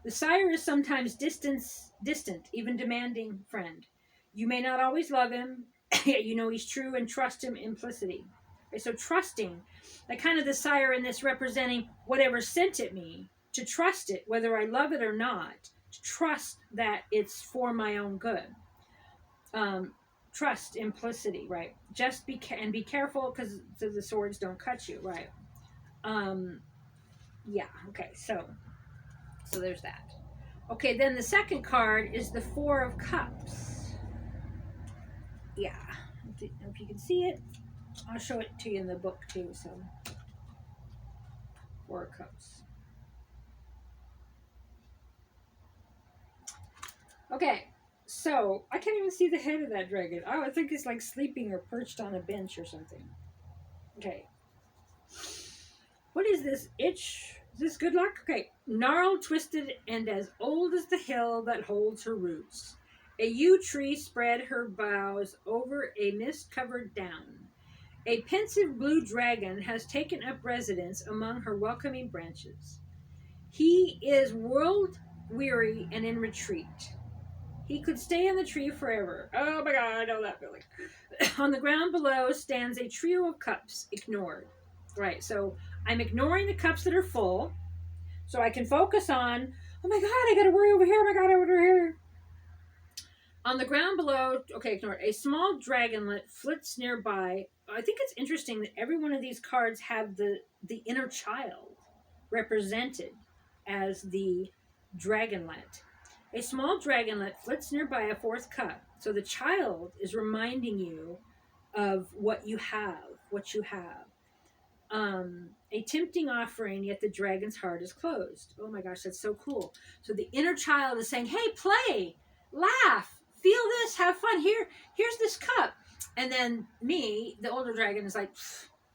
The sire is sometimes distant, even demanding friend. You may not always love him, yet you know he's true and trust him implicitly. Okay, so trusting, like kind of the sire in this representing whatever sent at me, to trust it, whether I love it or not, to trust that it's for my own good. Trust, implicity, right? Just be careful because the swords don't cut you, right? Yeah, okay, so there's that. Okay, then the second card is the Four of Cups. Yeah, I don't know if you can see it. I'll show it to you in the book too, so. Four of Cups. Okay, so I can't even see the head of that dragon. Oh, I think it's like sleeping or perched on a bench or something. Okay. What is this itch? Is this good luck? Okay. Gnarled, twisted, and as old as the hill that holds her roots. A yew tree spread her boughs over a mist-covered down. A pensive blue dragon has taken up residence among her welcoming branches. He is world-weary and in retreat. He could stay in the tree forever. Oh my God, I know that feeling. On the ground below stands a trio of cups, ignored. Right, so I'm ignoring the cups that are full, so I can focus on, oh my God, I gotta worry over here, oh my God, over here. On the ground below, okay, ignore it. A small dragonlet flits nearby. I think it's interesting that every one of these cards have the inner child represented as the dragonlet. A small dragonlet flits nearby a fourth cup. So the child is reminding you of what you have. A tempting offering, yet the dragon's heart is closed. Oh my gosh, that's so cool. So the inner child is saying, hey, play, laugh, feel this, have fun. Here's this cup. And then me, the older dragon, is like,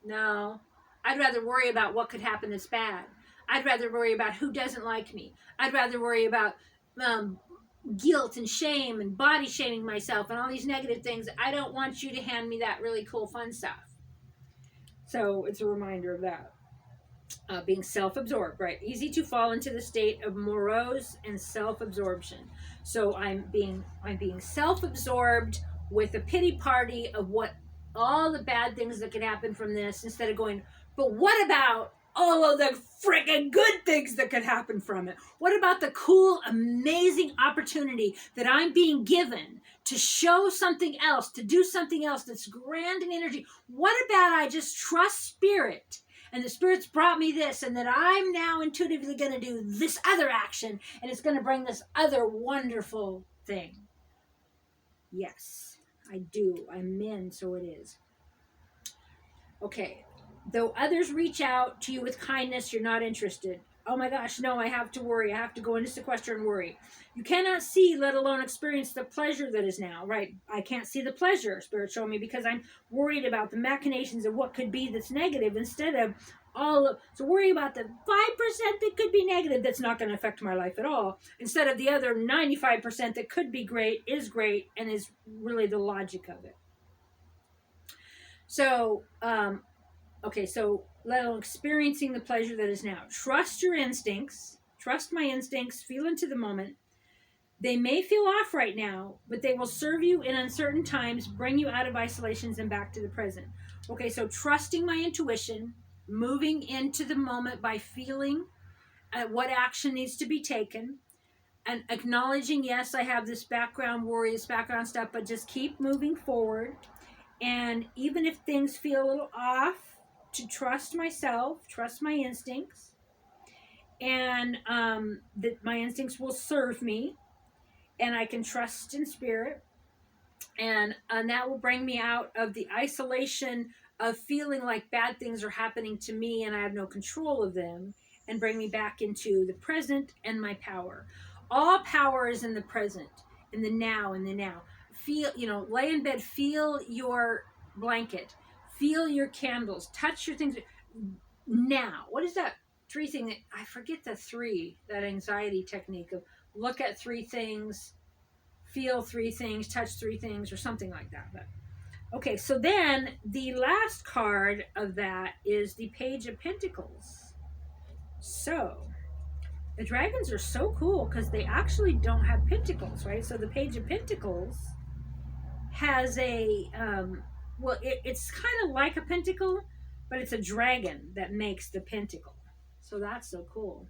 no, I'd rather worry about what could happen that's bad. I'd rather worry about who doesn't like me. I'd rather worry about guilt and shame and body shaming myself and all these negative things. I don't want you to hand me that really cool fun stuff. So it's a reminder of that. Being self-absorbed, right? Easy to fall into the state of morose and self-absorption. So I'm being self-absorbed with a pity party of what all the bad things that could happen from this, instead of going, but what about all of the freaking good things that could happen from it? What about the cool, amazing opportunity that I'm being given to show something else, to do something else that's grand in energy? What about I just trust spirit, and the spirit's brought me this, and that I'm now intuitively going to do this other action, and it's going to bring this other wonderful thing? Yes, I do. I'm in, so it is. Okay. Though others reach out to you with kindness, you're not interested. Oh my gosh, no, I have to worry. I have to go into sequester and worry. You cannot see, let alone experience the pleasure that is now, right? I can't see the pleasure, Spirit showed me, because I'm worried about the machinations of what could be that's negative, instead of So worry about the 5% that could be negative that's not going to affect my life at all, instead of the other 95% that could be great, and is really the logic of it. So, okay, so let alone experiencing the pleasure that is now. Trust your instincts. Trust my instincts. Feel into the moment. They may feel off right now, but they will serve you in uncertain times, bring you out of isolations and back to the present. Okay, so trusting my intuition, moving into the moment by feeling what action needs to be taken, and acknowledging, yes, I have this background worry, this background stuff, but just keep moving forward. And even if things feel a little off, to trust myself, trust my instincts, and that my instincts will serve me, and I can trust in spirit, and that will bring me out of the isolation of feeling like bad things are happening to me and I have no control of them, and bring me back into the present and my power. All power is in the present, in the now, in the now. Feel, lay in bed, feel your blanket, feel your candles, touch your things now. What is that three thing that I forget, that anxiety technique of look at three things, feel three things, touch three things, or something like that. But okay, so then the last card of that is the Page of Pentacles. So the dragons are so cool because they actually don't have pentacles, right? So the Page of Pentacles has it's kind of like a pentacle, but it's a dragon that makes the pentacle. So that's so cool.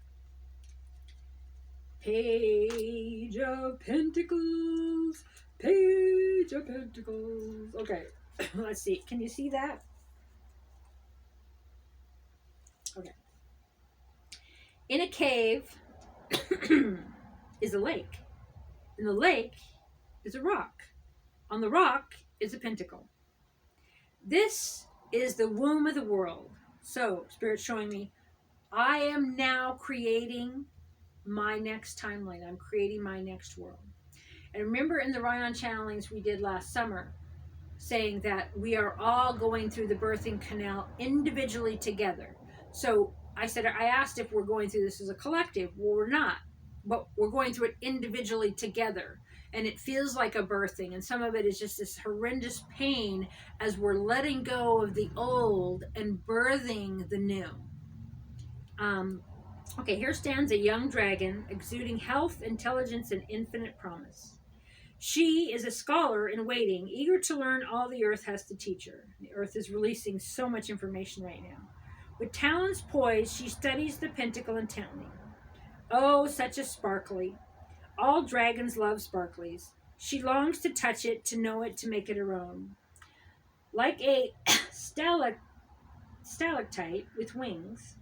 Page of Pentacles, Page of Pentacles. Okay, let's see. Can you see that? Okay. In a cave is a lake. In the lake is a rock. On the rock is a pentacle. This is the womb of the world. So, Spirit's showing me, I am now creating my next timeline. I'm creating my next world. And remember in the Ryan channelings we did last summer, saying that we are all going through the birthing canal individually together. So I asked if we're going through this as a collective. Well, we're not, but we're going through it individually together. And it feels like a birthing, and some of it is just this horrendous pain as we're letting go of the old and birthing the new. Okay, here stands a young dragon exuding health, intelligence, and infinite promise. She is a scholar in waiting, eager to learn all the earth has to teach her. The earth is releasing so much information right now. With talons poised, she studies the pentacle intently. Oh, such a sparkly. All dragons love sparklies. She longs to touch it, to know it, to make it her own. Like a stalactite with wings,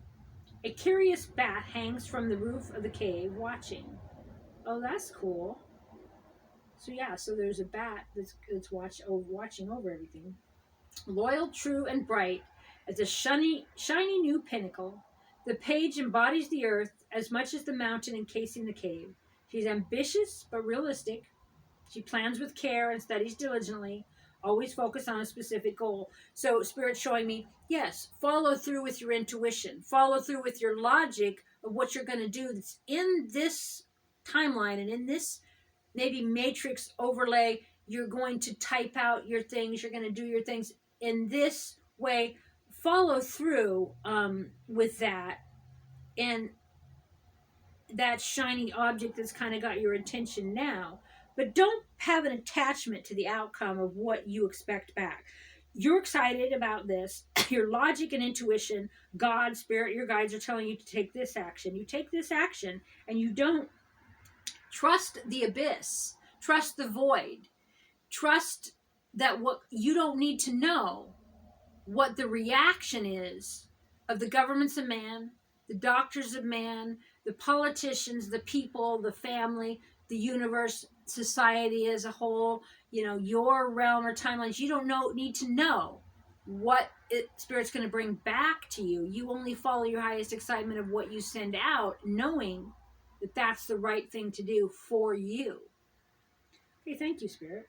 a curious bat hangs from the roof of the cave, watching. Oh, that's cool. So yeah, so there's a bat that's watching over everything. Loyal, true, and bright as a shiny new pinnacle, the page embodies the earth as much as the mountain encasing the cave. She's ambitious but realistic. She plans with care and studies diligently, always focused on a specific goal. So Spirit's showing me, yes, follow through with your intuition. Follow through with your logic of what you're going to do that's in this timeline and in this maybe matrix overlay. You're going to type out your things. You're going to do your things in this way. Follow through with that. And that shiny object that's kind of got your attention now. But don't have an attachment to the outcome of what you expect back. You're excited about this. Your logic and intuition, God, Spirit, your guides are telling you to take this action. You take this action and you don't trust the abyss. Trust the void. Trust that what you don't need to know what the reaction is of the governments of man, the doctors of man, the politicians, the people, the family, the universe, society as a whole, your realm or timelines. You don't need to know what Spirit's going to bring back to you. You only follow your highest excitement of what you send out, knowing that that's the right thing to do for you. Okay, thank you, Spirit.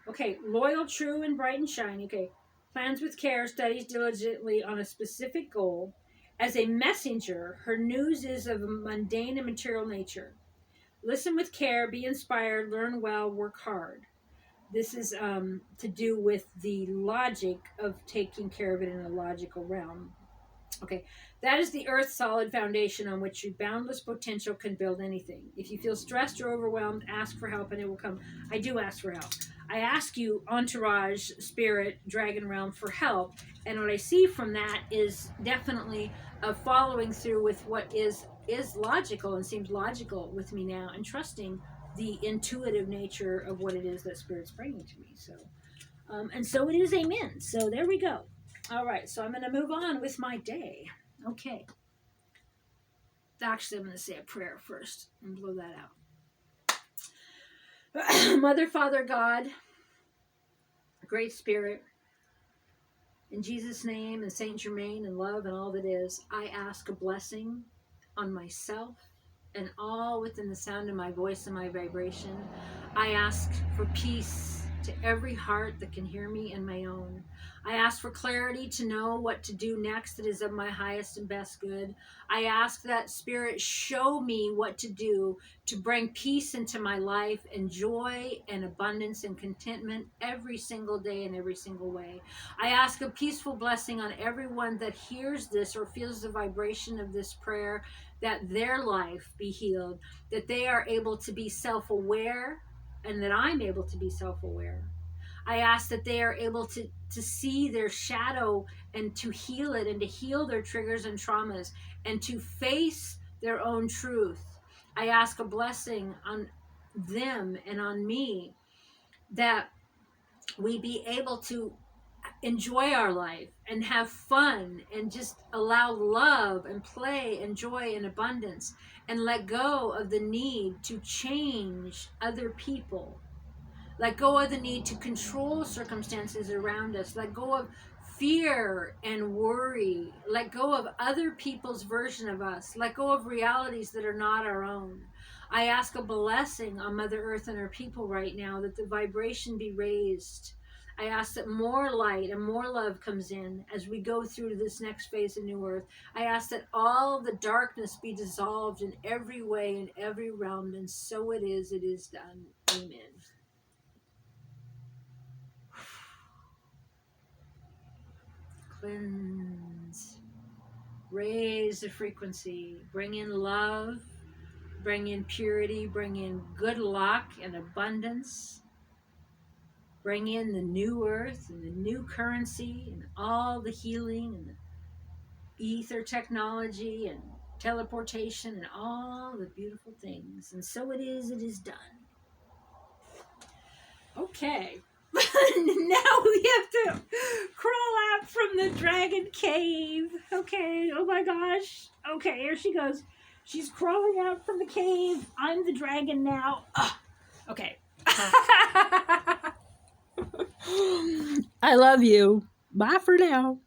Okay, loyal, true, and bright and shiny. Okay, plans with care, studies diligently on a specific goal. As a messenger, her news is of a mundane and material nature. Listen with care, be inspired, learn well, work hard. This is to do with the logic of taking care of it in a logical realm. Okay, that is the earth's solid foundation on which your boundless potential can build anything. If you feel stressed or overwhelmed, ask for help and it will come. I do ask for help. I ask you, entourage, spirit, dragon realm, for help. And what I see from that is definitely a following through with what is logical and seems logical with me now, and trusting the intuitive nature of what it is that spirit's bringing to me. So, and so it is, amen. So there we go. All right, so I'm going to move on with my day. Okay. Actually, I'm going to say a prayer first and blow that out. Mother, Father, God, Great Spirit, in Jesus' name and Saint Germain and love and all that is, I ask a blessing on myself and all within the sound of my voice and my vibration. I ask for peace to every heart that can hear me and my own. I ask for clarity to know what to do next that is of my highest and best good. I ask that Spirit show me what to do to bring peace into my life and joy and abundance and contentment every single day in every single way. I ask a peaceful blessing on everyone that hears this or feels the vibration of this prayer, that their life be healed, that they are able to be self-aware, and that I'm able to be self-aware. I ask that they are able to see their shadow and to heal it, and to heal their triggers and traumas, and to face their own truth. I ask a blessing on them and on me, that we be able to enjoy our life and have fun and just allow love and play and joy and abundance, and let go of the need to change other people. Let go of the need to control circumstances around us. Let go of fear and worry. Let go of other people's version of us. Let go of realities that are not our own. I ask a blessing on Mother Earth and her people right now, that the vibration be raised. I ask that more light and more love comes in as we go through this next phase of New Earth. I ask that all the darkness be dissolved in every way, in every realm, and so it is done. Amen. Cleanse, raise the frequency, bring in love, bring in purity, bring in good luck and abundance, bring in the new earth and the new currency and all the healing and the ether technology and teleportation and all the beautiful things. And so it is done. Okay. Now we have to crawl out from the dragon cave. Okay, oh my gosh. Okay, here she goes. She's crawling out from the cave. I'm the dragon now. Ugh. Okay. I love you. Bye for now.